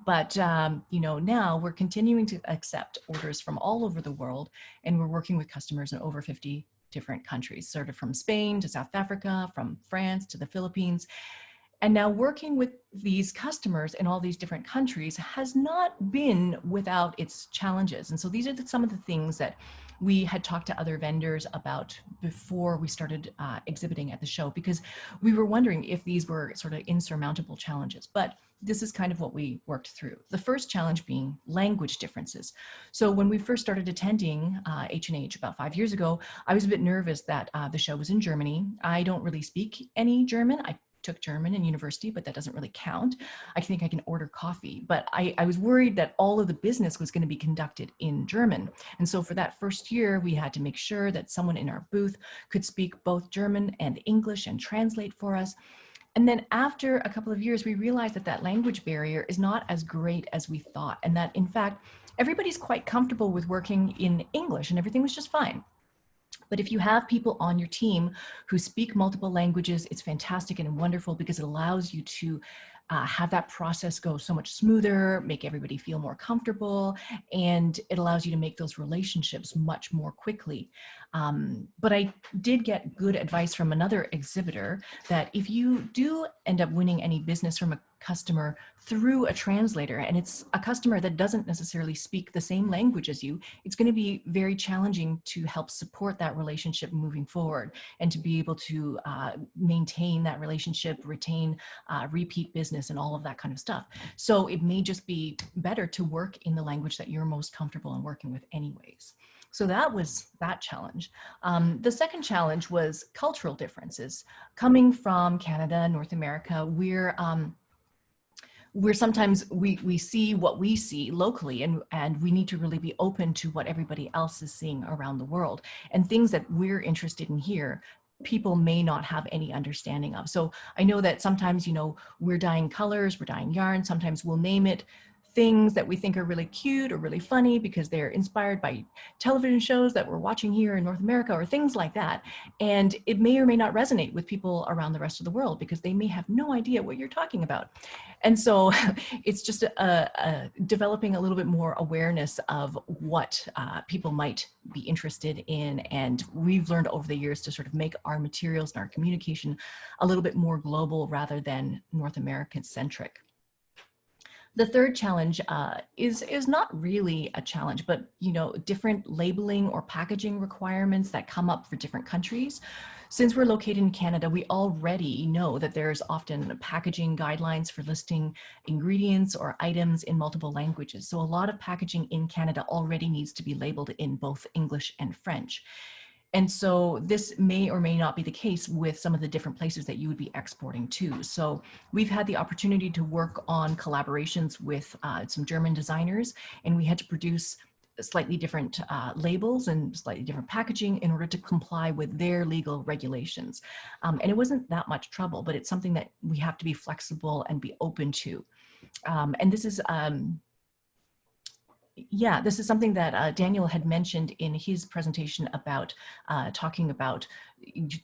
But now we're continuing to accept orders from all over the world, and we're working with customers in over 50 different countries, sort of from Spain to South Africa, from France to the Philippines. And now working with these customers in all these different countries has not been without its challenges. And so these are some of the things that we had talked to other vendors about before we started exhibiting at the show, because we were wondering if these were sort of insurmountable challenges. But this is kind of what we worked through. The first challenge being language differences. So when we first started attending H&H about 5 years ago, I was a bit nervous that the show was in Germany. I don't really speak any German. I took German in university, but that doesn't really count. I think I can order coffee, but I was worried that all of the business was going to be conducted in German. And so for that first year, we had to make sure that someone in our booth could speak both German and English and translate for us. And then after a couple of years, we realized that that language barrier is not as great as we thought. And that in fact, everybody's quite comfortable with working in English and everything was just fine. But if you have people on your team who speak multiple languages, it's fantastic and wonderful because it allows you to have that process go so much smoother, make everybody feel more comfortable, and it allows you to make those relationships much more quickly. But I did get good advice from another exhibitor that if you do end up winning any business from a customer through a translator, and it's a customer that doesn't necessarily speak the same language as you, it's going to be very challenging to help support that relationship moving forward and to be able to maintain that relationship, retain repeat business and all of that kind of stuff. So it may just be better to work in the language that you're most comfortable in working with anyways. So that was that challenge. The second challenge was cultural differences. Coming from Canada, North America, we're sometimes we see what we see locally, and we need to really be open to what everybody else is seeing around the world. And things that we're interested in here, people may not have any understanding of. So I know that sometimes, we're dyeing colors, we're dyeing yarn, sometimes we'll name it things that we think are really cute or really funny because they're inspired by television shows that we're watching here in North America or things like that. And it may or may not resonate with people around the rest of the world because they may have no idea what you're talking about. And so it's just developing a little bit more awareness of what people might be interested in. And we've learned over the years to sort of make our materials and our communication a little bit more global rather than North American centric. The third challenge is not really a challenge, but different labeling or packaging requirements that come up for different countries. Since we're located in Canada, we already know that there's often packaging guidelines for listing ingredients or items in multiple languages. So a lot of packaging in Canada already needs to be labeled in both English and French. And so this may or may not be the case with some of the different places that you would be exporting to. So we've had the opportunity to work on collaborations with some German designers, and we had to produce slightly different labels and slightly different packaging in order to comply with their legal regulations. And it wasn't that much trouble, but it's something that we have to be flexible and be open to. And this is, yeah, this is something that Daniel had mentioned in his presentation about talking about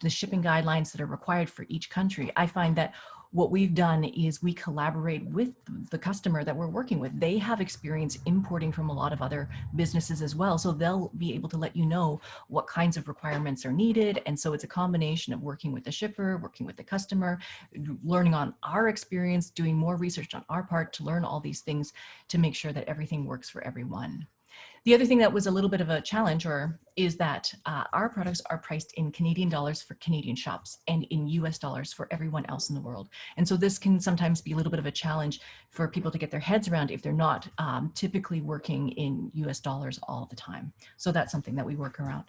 the shipping guidelines that are required for each country. I find that what we've done is we collaborate with the customer that we're working with. They have experience importing from a lot of other businesses as well. So they'll be able to let you know what kinds of requirements are needed. And so it's a combination of working with the shipper, working with the customer, learning on our experience, doing more research on our part to learn all these things to make sure that everything works for everyone. The other thing that was a little bit of a challenge is that our products are priced in Canadian dollars for Canadian shops and in US dollars for everyone else in the world. And so this can sometimes be a little bit of a challenge for people to get their heads around if they're not typically working in US dollars all the time. So that's something that we work around.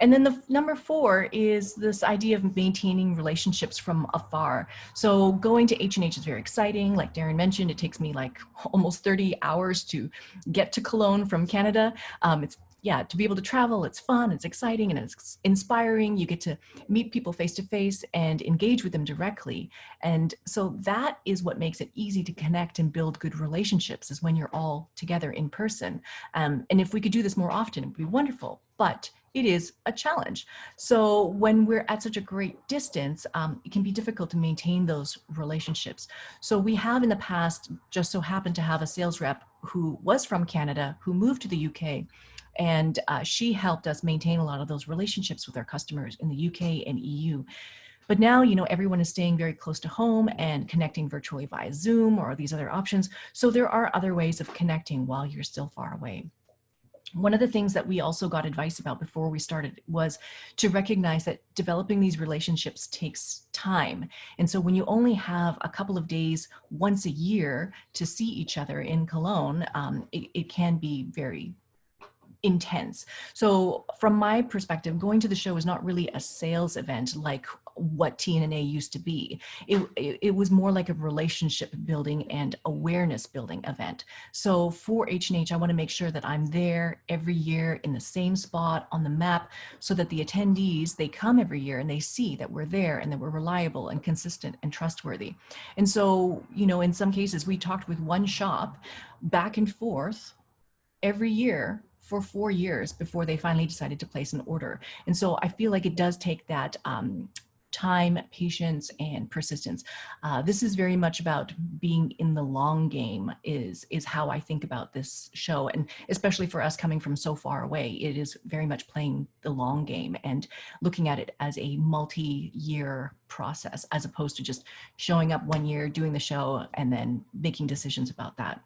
And then the number 4 is this idea of maintaining relationships from afar. So going to H&H is very exciting. Like Darren mentioned, it takes me like almost 30 hours to get to Cologne from Canada. Yeah, to be able to travel, it's fun, it's exciting, and it's inspiring. You get to meet people face to face and engage with them directly. And so that is what makes it easy to connect and build good relationships, is when you're all together in person. And if we could do this more often, it would be wonderful, but it is a challenge. So when we're at such a great distance, it can be difficult to maintain those relationships. So we have in the past just so happened to have a sales rep who was from Canada, who moved to the UK. And she helped us maintain a lot of those relationships with our customers in the UK and EU. But now, you know, everyone is staying very close to home and connecting virtually via Zoom or these other options. So there are other ways of connecting while you're still far away. One of the things that we also got advice about before we started was to recognize that developing these relationships takes time. And so when you only have a couple of days once a year to see each other in Cologne, it can be very intense. So from my perspective, going to the show is not really a sales event like what TNA used to be. It was more like a relationship building and awareness building event. So for H&H, I want to make sure that I'm there every year in the same spot on the map, so that the attendees, they come every year and they see that we're there and that we're reliable and consistent and trustworthy. And so, you know, in some cases, we talked with one shop back and forth every year for 4 years before they finally decided to place an order. And so I feel like it does take that time, patience, and persistence. This is very much about being in the long game is how I think about this show. And especially for us coming from so far away, it is very much playing the long game and looking at it as a multi-year process, as opposed to just showing up one year, doing the show, and then making decisions about that.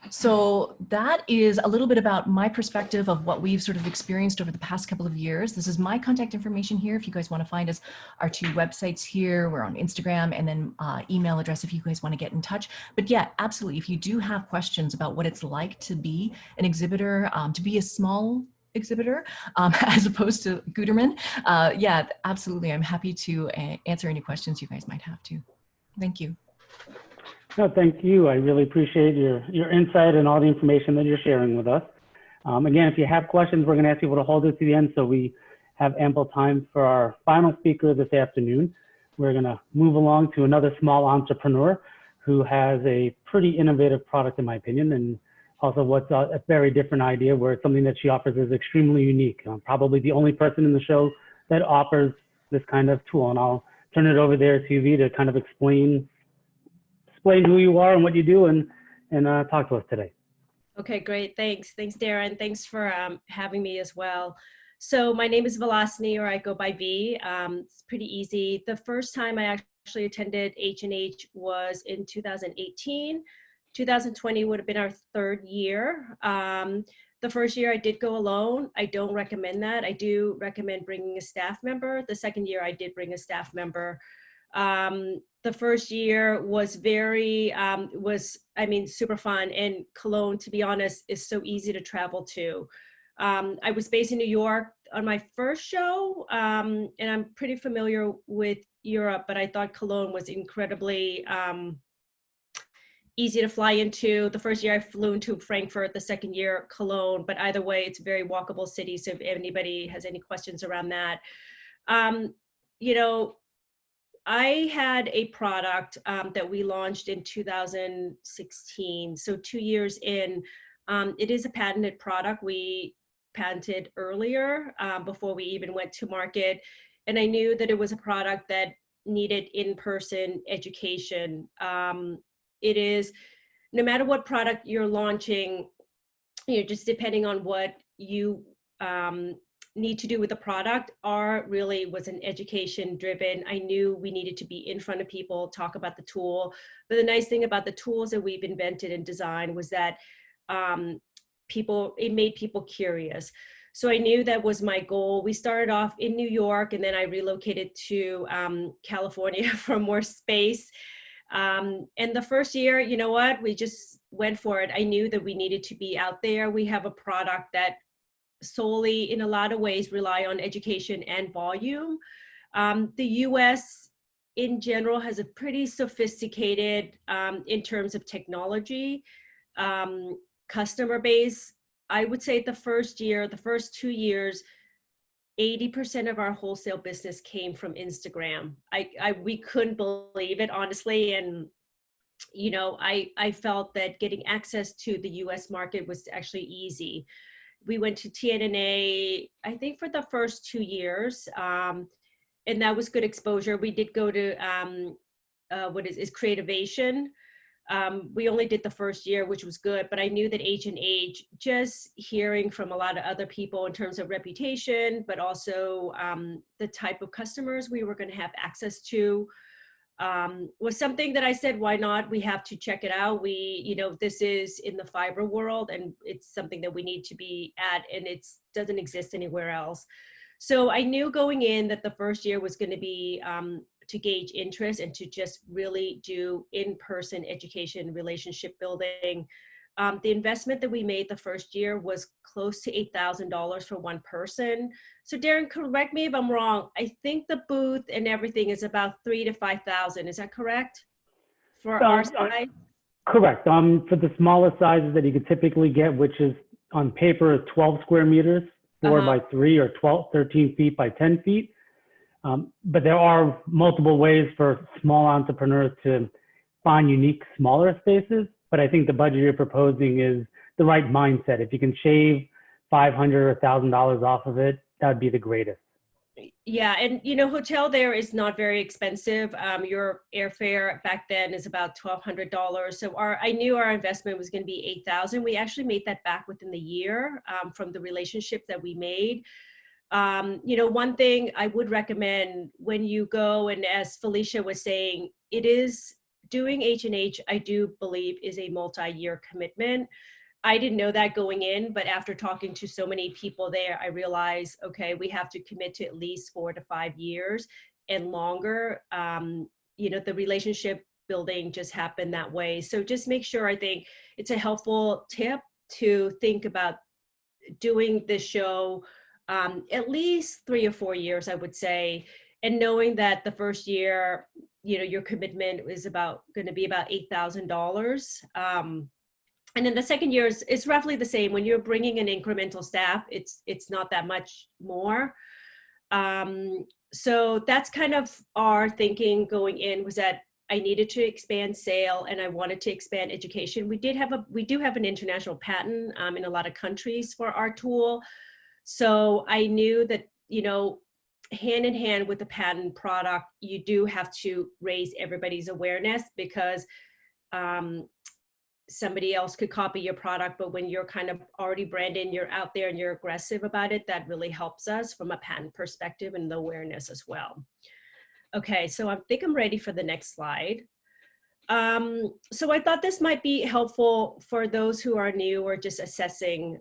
So that is a little bit about my perspective of what we've sort of experienced over the past couple of years. This is my contact information here. If you guys want to find us, our 2 websites here, we're on Instagram, and then email address if you guys want to get in touch. But yeah, absolutely. If you do have questions about what it's like to be an exhibitor, to be a small exhibitor as opposed to Guterman, yeah, absolutely. I'm happy to answer any questions you guys might have too. Thank you. No, thank you. I really appreciate your insight and all the information that you're sharing with us. Again, if you have questions, we're going to ask people to hold it to the end so we have ample time for our final speaker this afternoon. We're going to move along to another small entrepreneur who has a pretty innovative product, in my opinion, and also what's a very different idea where something that she offers is extremely unique. Probably the only person in the show that offers this kind of tool. And I'll turn it over there to V to kind of explain who you are and what you do, and talk to us today. Okay, great. Thanks, Darren. Thanks for having me as well. So my name is Vilasinee, or I go by V. It's pretty easy. The first time I actually attended H&H was in 2018. 2020 would have been our 3rd year. The first year I did go alone. I don't recommend that. I do recommend bringing a staff member. The second year I did bring a staff member. The first year was super fun, and Cologne, to be honest, is so easy to travel to. I was based in New York on my first show, and I'm pretty familiar with Europe, but I thought Cologne was incredibly easy to fly into. The first year I flew into Frankfurt, the second year Cologne, but either way, it's a very walkable city. So if anybody has any questions around that, you know, I had a product that we launched in 2016. So 2 years in, it is a patented product. We patented earlier before we even went to market. And I knew that it was a product that needed in-person education. It is, no matter what product you're launching, you know, just depending on what you need to do with the product, our really was an education driven. I knew we needed to be in front of people, talk about the tool. But the nice thing about the tools that we've invented and designed was that it made people curious. So I knew that was my goal. We started off in New York, and then I relocated to California for more space. And the first year, you know what, we just went for it. I knew that we needed to be out there. We have a product that solely, in a lot of ways, rely on education and volume. The US in general has a pretty sophisticated, in terms of technology, customer base. I would say the first 2 years, 80% of our wholesale business came from Instagram. We couldn't believe it, honestly. And, you know, I felt that getting access to the US market was actually easy. We went to TNNA, I think, for the first 2 years, and that was good exposure. We did go to Creativation. We only did the first year, which was good, but I knew that H&H, just hearing from a lot of other people in terms of reputation, but also the type of customers we were going to have access to, was something that I said, why not? We have to check it out. You know, this is in the fiber world, and it's something that we need to be at, and it doesn't exist anywhere else. So I knew going in that the first year was going to be to gauge interest and to just really do in-person education, relationship building. The investment that we made the first year was close to $8,000 for one person. So Darren, correct me if I'm wrong. I think the booth and everything is about $3,000 to $5,000. Is that correct? For our size? Correct. For the smallest sizes that you could typically get, which is on paper is 12 square meters, 4 by 3 or 13 feet by 10 feet. But there are multiple ways for small entrepreneurs to find unique, smaller spaces. But I think the budget you're proposing is the right mindset. If you can shave $500 or $1,000 off of it, that would be the greatest. Yeah, and you know, hotel there is not very expensive. Your airfare back then is about $1,200. So I knew our investment was going to be $8,000. We actually made that back within the year from the relationship that we made. You know, one thing I would recommend when you go, and as Felicia was saying, it is doing H&H, I do believe, is a multi-year commitment. I didn't know that going in, but after talking to so many people there, I realized, okay, we have to commit to at least 4 to 5 years and longer. You know, the relationship building just happened that way. So just make sure, I think it's a helpful tip to think about doing this show at least 3 or 4 years, I would say, and knowing that the first year, you know, your commitment is going to be about $8,000. And then the second year is roughly the same. When you're bringing an incremental staff, it's not that much more. So that's kind of our thinking going in, was that I needed to expand sale and I wanted to expand education. We do have an international patent in a lot of countries for our tool. So I knew that, you know, hand in hand with the patent product, you do have to raise everybody's awareness, because somebody else could copy your product, but when you're kind of already branded and you're out there and you're aggressive about it, that really helps us from a patent perspective and the awareness as well. Okay, so I think I'm ready for the next slide. So I thought this might be helpful for those who are new or just assessing.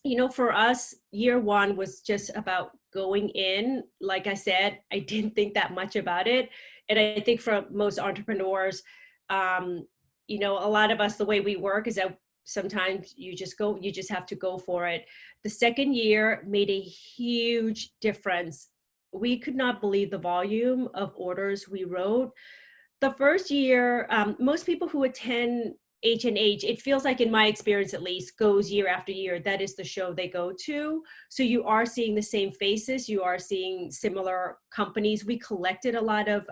You know, for us, year one was just about going in. Like I said, I didn't think that much about it. And I think for most entrepreneurs, you know, a lot of us, the way we work is that sometimes you just have to go for it. The second year made a huge difference. We could not believe the volume of orders we wrote. The first year, most people who attend H&H, it feels like, in my experience at least, goes year after year. That is the show they go to. So you are seeing the same faces. You are seeing similar companies. We collected a lot of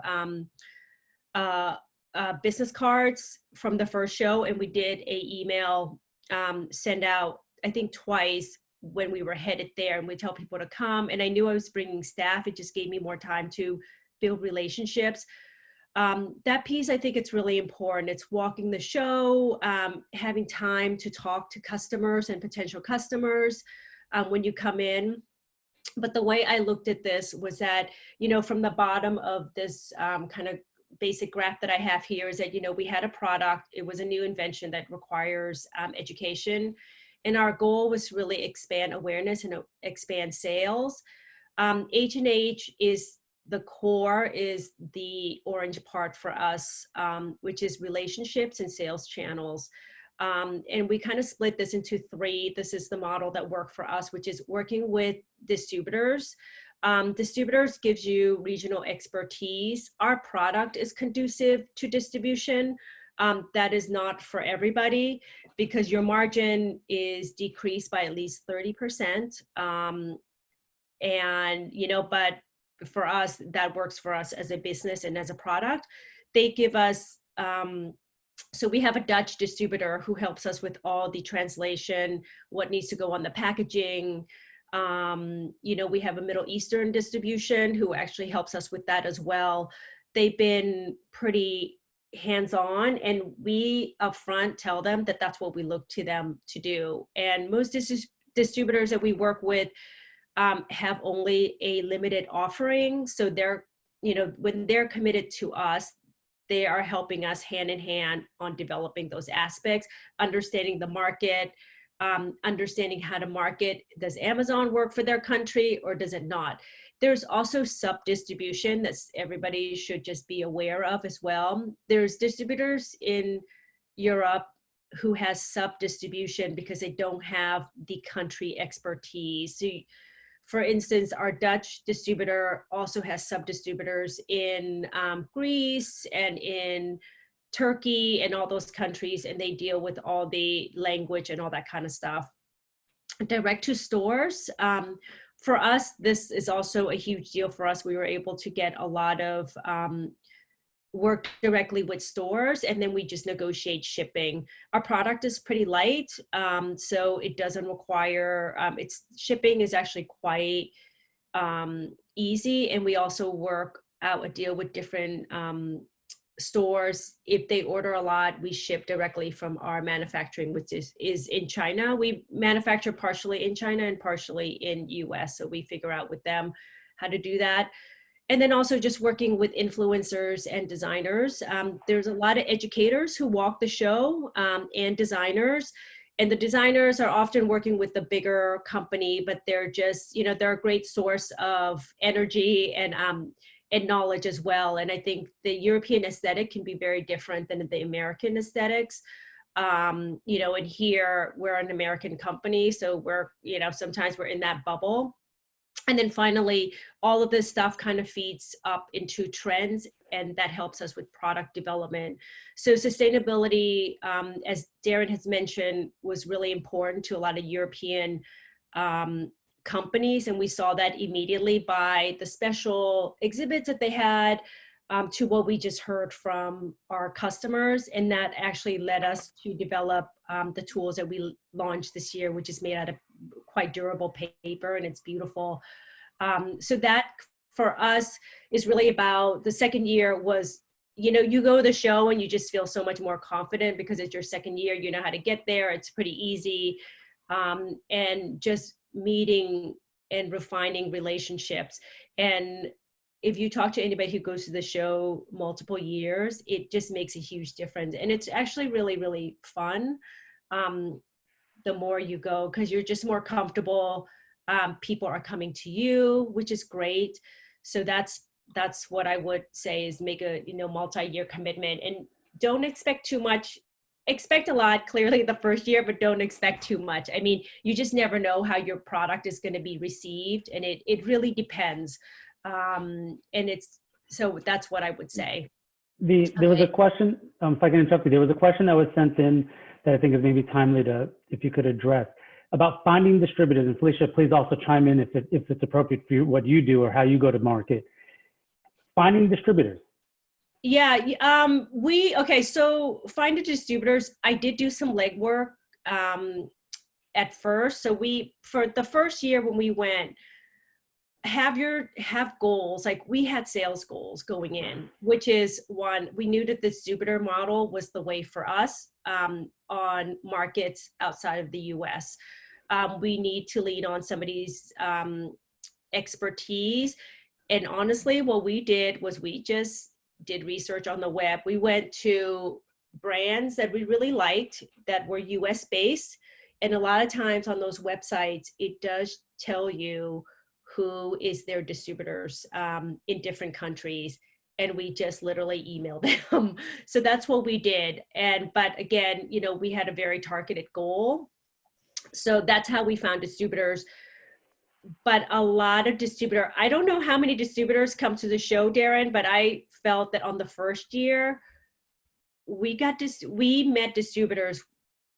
business cards from the first show, and we did a email send out, I think twice, when we were headed there, and we tell people to come. And I knew I was bringing staff. It just gave me more time to build relationships. That piece, I think it's really important. It's walking the show, having time to talk to customers and potential customers when you come in. But the way I looked at this was that, you know, from the bottom of this kind of basic graph that I have here is that, you know, we had a product. It was a new invention that requires education. And our goal was really expand awareness and expand sales. H&H is the core, is the orange part for us, which is relationships and sales channels. And we kind of split this into three. This is the model that worked for us, which is working with distributors. Distributors gives you regional expertise. Our product is conducive to distribution. That is not for everybody, because your margin is decreased by at least 30%. And, you know, but for us, that works for us as a business and as a product. They give us, so we have a Dutch distributor who helps us with all the translation, what needs to go on the packaging. You know, we have a Middle Eastern distribution who actually helps us with that as well. They've been pretty hands-on, and we upfront tell them that that's what we look to them to do. And most distributors that we work with have only a limited offering. So they're, you know, when they're committed to us, they are helping us hand in hand on developing those aspects, understanding the market, understanding how to market. Does Amazon work for their country or does it not? There's also sub-distribution that everybody should just be aware of as well. There's distributors in Europe who has sub-distribution because they don't have the country expertise. So, for instance, our Dutch distributor also has sub-distributors in Greece and in Turkey and all those countries, and they deal with all the language and all that kind of stuff. Direct to stores. For us, this is also a huge deal for us. We were able to get a lot of work directly with stores, and then we just negotiate shipping. Our product is pretty light, so it doesn't require, shipping is actually quite easy, and we also work out a deal with different stores. If they order a lot, we ship directly from our manufacturing, which is in China. We manufacture partially in China and partially in US, so we figure out with them how to do that. And then also just working with influencers and designers. There's a lot of educators who walk the show and designers. And the designers are often working with the bigger company, but they're just, you know, they're a great source of energy and knowledge as well. And I think the European aesthetic can be very different than the American aesthetics. You know, and here we're an American company, so we're, you know, sometimes we're in that bubble. And then finally, all of this stuff kind of feeds up into trends, and that helps us with product development. So sustainability, as Darren has mentioned, was really important to a lot of European companies. And we saw that immediately by the special exhibits that they had, to what we just heard from our customers. And that actually led us to develop the tools that we launched this year, which is made out of quite durable paper, and it's beautiful. So that for us is really about, the second year was, you know, you go to the show and you just feel so much more confident because it's your second year, you know how to get there, it's pretty easy. And just meeting and refining relationships. And if you talk to anybody who goes to the show multiple years, it just makes a huge difference. And it's actually really, really fun. The more you go, because you're just more comfortable. People are coming to you, which is great. So that's what I would say is make a, you know, multi-year commitment, and don't expect too much expect a lot clearly the first year, but don't expect too much. I mean, you just never know how your product is going to be received, and it really depends. And so that's what I would say. There was a question, if I can interrupt you, there was a question that was sent in that I think is maybe timely to, if you could address, about finding distributors. And Felicia, please also chime in if it's appropriate for you, what you do or how you go to market. Finding distributors. Yeah, okay, so find the distributors. I did do some legwork at first. So for the first year when we went, have goals. Like, we had sales goals going in, which is one, we knew that the distributor model was the way for us on markets outside of the US. We need to lean on somebody's expertise. And honestly, what we did was we just did research on the web. We went to brands that we really liked that were US based. And a lot of times on those websites, it does tell you who is their distributors in different countries. And we just literally emailed them. So that's what we did. But again, you know, we had a very targeted goal. So that's how we found distributors. But a lot of I don't know how many distributors come to the show, Darren, but I felt that on the first year, we met distributors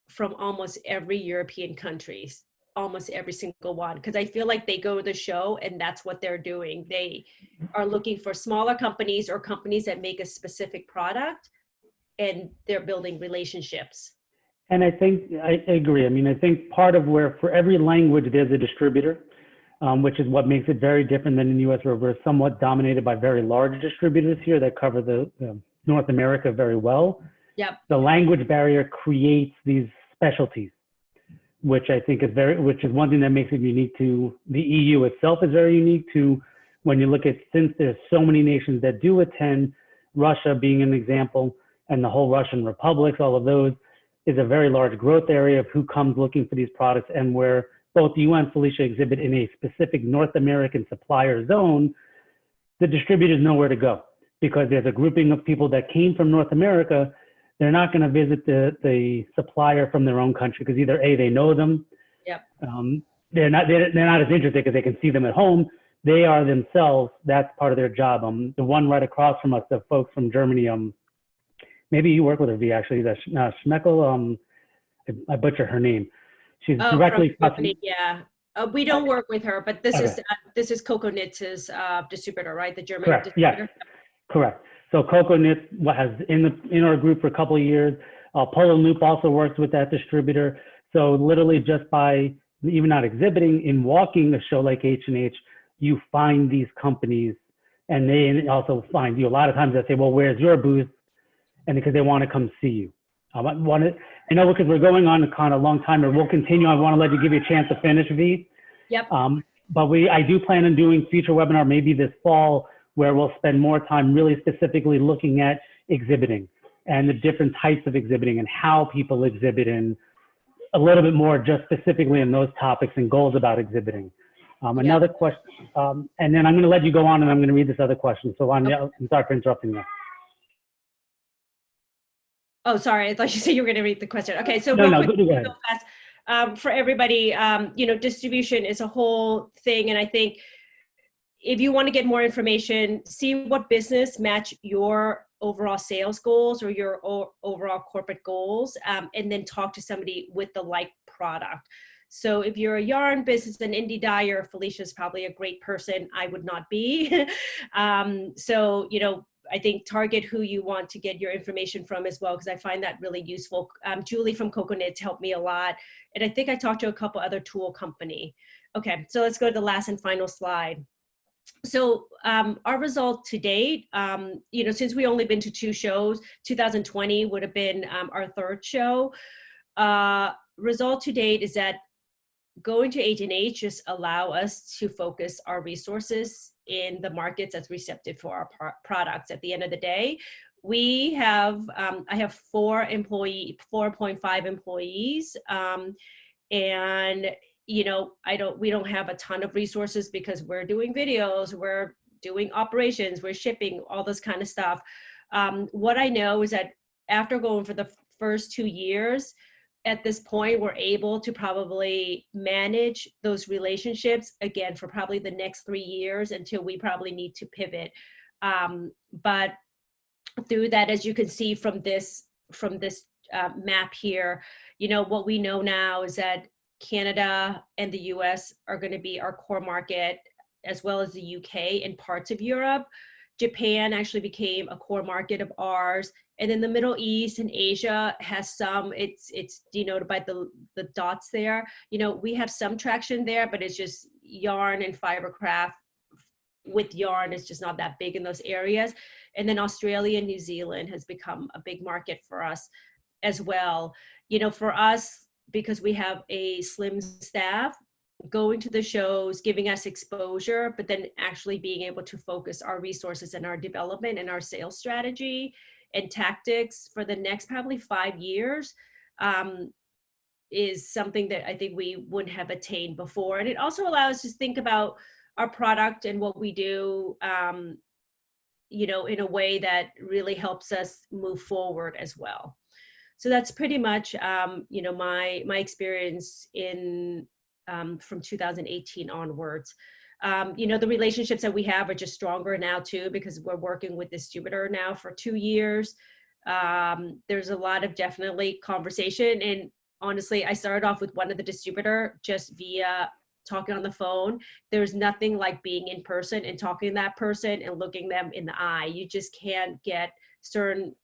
from almost every European countries, almost every single one, because I feel like they go to the show and that's what they're doing. They are looking for smaller companies or companies that make a specific product, and they're building relationships. And I think, I agree. I mean, I think part of where for every language there's a distributor, which is what makes it very different than in the US, where we're somewhat dominated by very large distributors here that cover the North America very well. Yep. The language barrier creates these specialties, which I think is which is one thing that makes it unique to the EU itself, is very unique to when you look at, since there's so many nations that do attend, Russia being an example, and the whole Russian republics, all of those, is a very large growth area of who comes looking for these products, and where both you and Felicia exhibit in a specific North American supplier zone, the distributors know where to go, because there's a grouping of people that came from North America. They're not going to visit the supplier from their own country because either A, they know them. Yep. They're not as interested because they can see them at home. They are themselves. That's part of their job. The one right across from us, the folks from Germany. Maybe you work with her, V, actually. That's Schmeckel. I butcher her name. She's directly. Yeah. We don't work with her, but this is Koelnmesse's distributor, right? The German Correct. distributor. Yes. Correct. So Koelnmesse has in our group for a couple of years. Polo Loop also works with that distributor. So literally just by even not exhibiting, in walking a show like H&H, you find these companies, and they also find you. A lot of times they say, well, where's your booth? And because they want to come see you. I know because we're going on a long time, and we'll continue. I want to give you a chance to finish, V. Yep. But I do plan on doing future webinar maybe this fall, where we'll spend more time really specifically looking at exhibiting and the different types of exhibiting and how people exhibit, and a little bit more just specifically in those topics and goals about exhibiting. Another question, and then I'm going to let you go on, and I'm going to read this other question. So I'm sorry for interrupting you. Oh, sorry. I thought you said you were going to read the question. Okay, so go ahead. Fast, for everybody, distribution is a whole thing, and I think if you want to get more information, see what business match your overall sales goals or your overall corporate goals, and then talk to somebody with the like product. So if you're a yarn business, an indie dyer, Felicia is probably a great person. I would not be. I think target who you want to get your information from as well, because I find that really useful. Julie from Koelnmesse helped me a lot. And I think I talked to a couple other tool company. Okay, so let's go to the last and final slide. So our result to date, since we only been to 2 shows, 2020 would have been our 3rd show. Result to date is that going to H&H just allow us to focus our resources in the markets that's receptive for our products. At the end of the day, we have, I have 4.5 employees, and we don't have a ton of resources because we're doing videos, we're doing operations, we're shipping, all this kind of stuff. What I know is that after going for the first 2 years, at this point, we're able to probably manage those relationships again for probably the next 3 years until we probably need to pivot. But through that, as you can see from this map here, you know, what we know now is that Canada and the US are going to be our core market, as well as the UK and parts of Europe. Japan actually became a core market of ours. And then the Middle East and Asia has some, it's denoted by the dots there. You know, we have some traction there, but it's just yarn and fibercraft with yarn is just not that big in those areas. And then Australia and New Zealand has become a big market for us as well. You know, for us, because we have a slim staff, going to the shows, giving us exposure, but then actually being able to focus our resources and our development and our sales strategy and tactics for the next probably 5 years is something that I think we wouldn't have attained before. And it also allows us to think about our product and what we do, you know, in a way that really helps us move forward as well. So that's pretty much, you know, my experience in from 2018 onwards. You know, the relationships that we have are just stronger now too, because we're working with distributor now for 2 years. There's a lot of definitely conversation, and honestly, I started off with one of the distributor just via talking on the phone. There's nothing like being in person and talking to that person and looking them in the eye. You just can't get certain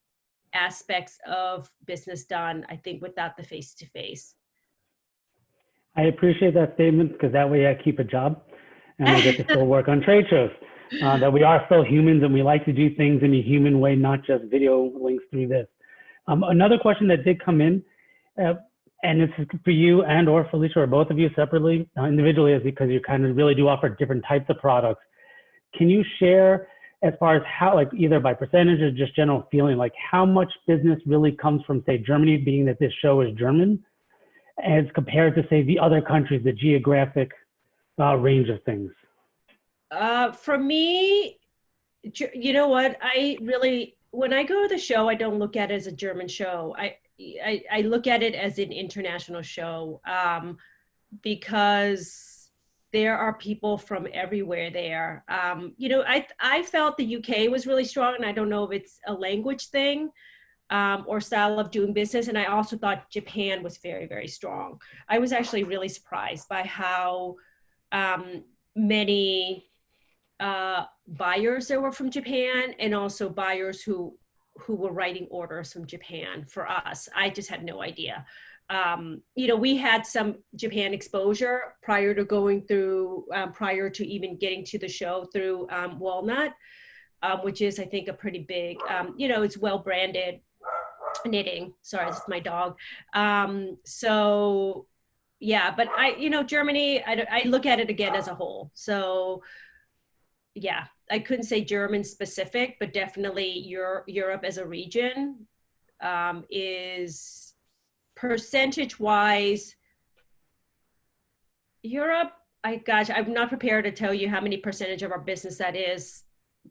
aspects of business done, I think, without the face-to-face. I appreciate that statement, because that way I keep a job and I get to still work on trade shows. That we are still humans and we like to do things in a human way, not just video links through this. Another question that did come in, and it's for you and or Felicia or both of you separately, individually, is because you kind of really do offer different types of products. Can you share as far as how, like either by percentage or just general feeling, like how much business really comes from, say, Germany, being that this show is German, as compared to, say, the other countries, the geographic range of things? For me, you know what, when I go to the show, I don't look at it as a German show. I look at it as an international show, because there are people from everywhere there. You know, I felt the UK was really strong, and I don't know if it's a language thing or style of doing business. And I also thought Japan was very, very strong. I was actually really surprised by how many buyers there were from Japan, and also buyers who were writing orders from Japan for us. I just had no idea. You know, we had some Japan exposure prior to going through, prior to even getting to the show through Walnut, which is, I think, a pretty big, you know, it's well-branded knitting. Sorry, this is my dog. So yeah, but you know, Germany, I look at it again as a whole. So yeah, I couldn't say German specific, but definitely Europe as a region is percentage-wise. Europe, I'm not prepared to tell you how many percentage of our business that is,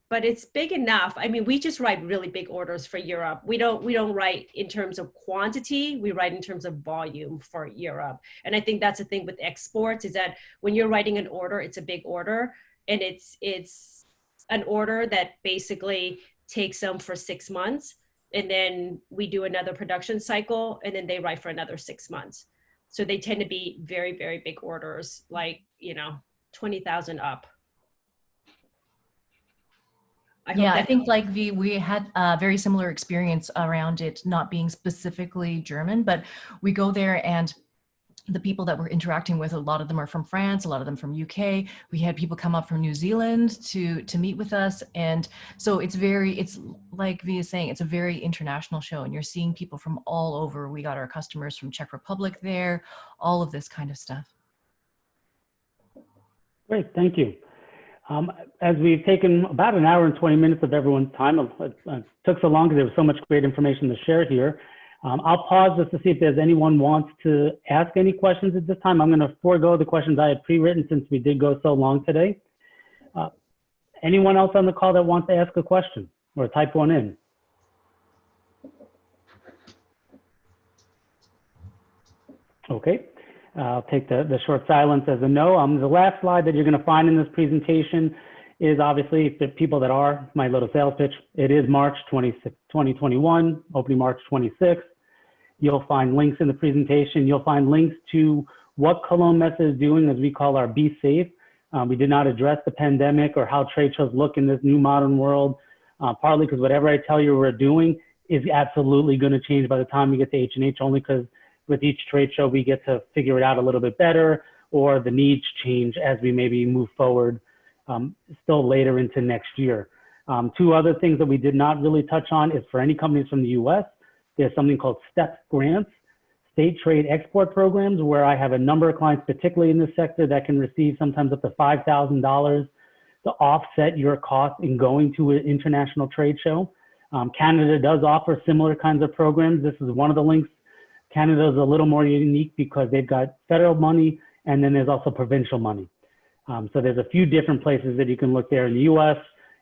but it's big enough. I mean, we just write really big orders for Europe. We don't write in terms of quantity, we write in terms of volume for Europe. And I think that's the thing with exports, is that when you're writing an order, it's a big order, and it's an order that basically takes them for 6 months, and then we do another production cycle, and then they write for another 6 months. So they tend to be very, very big orders, like, you know, 20,000 up. I think like we had a very similar experience around it not being specifically German, but we go there and the people that we're interacting with, a lot of them are from France, a lot of them from UK. We had people come up from New Zealand to meet with us. And so it's like Via saying, it's a very international show, and you're seeing people from all over. We got our customers from Czech Republic there, all of this kind of stuff. Great, thank you. As we've taken about an hour and 20 minutes of everyone's time, it took so long because there was so much great information to share here. I'll pause just to see if there's anyone wants to ask any questions at this time. I'm going to forego the questions I had pre-written since we did go so long today. Anyone else on the call that wants to ask a question or type one in? Okay, I'll take the short silence as a no. The last slide that you're going to find in this presentation is obviously the people that are my little sales pitch. It is March 2021, opening March 26th. You'll find links in the presentation. You'll find links to what Koelnmesse is doing, as we call our Be Safe. We did not address the pandemic or how trade shows look in this new modern world, partly because whatever I tell you we're doing is absolutely going to change by the time we get to H&H, only because with each trade show we get to figure it out a little bit better, or the needs change as we maybe move forward still later into next year. Two other things that we did not really touch on is for any companies from the US, there's something called STEP grants, state trade export programs, where I have a number of clients, particularly in this sector, that can receive sometimes up to $5,000 to offset your cost in going to an international trade show. Canada does offer similar kinds of programs. This is one of the links. Canada is a little more unique because they've got federal money and then there's also provincial money. So there's a few different places that you can look there. In the US,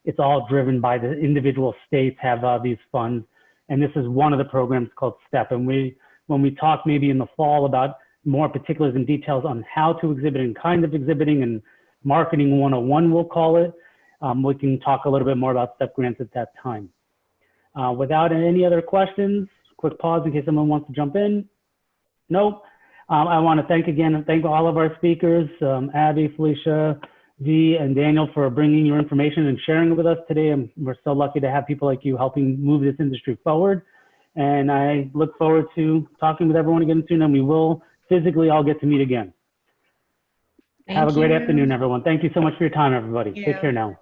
it's all driven by the individual states have these funds. And this is one of the programs called STEP. And when we talk maybe in the fall about more particulars and details on how to exhibit and kind of exhibiting and marketing 101, we'll call it, we can talk a little bit more about STEP grants at that time. Without any other questions, quick pause in case someone wants to jump in. Nope. I want to thank all of our speakers, Abby, Felicia, V, and Daniel, for bringing your information and sharing it with us today. And we're so lucky to have people like you helping move this industry forward. And I look forward to talking with everyone again soon, and we will physically all get to meet again. Have a great afternoon, everyone. Thank you so much for your time, everybody. Take care now.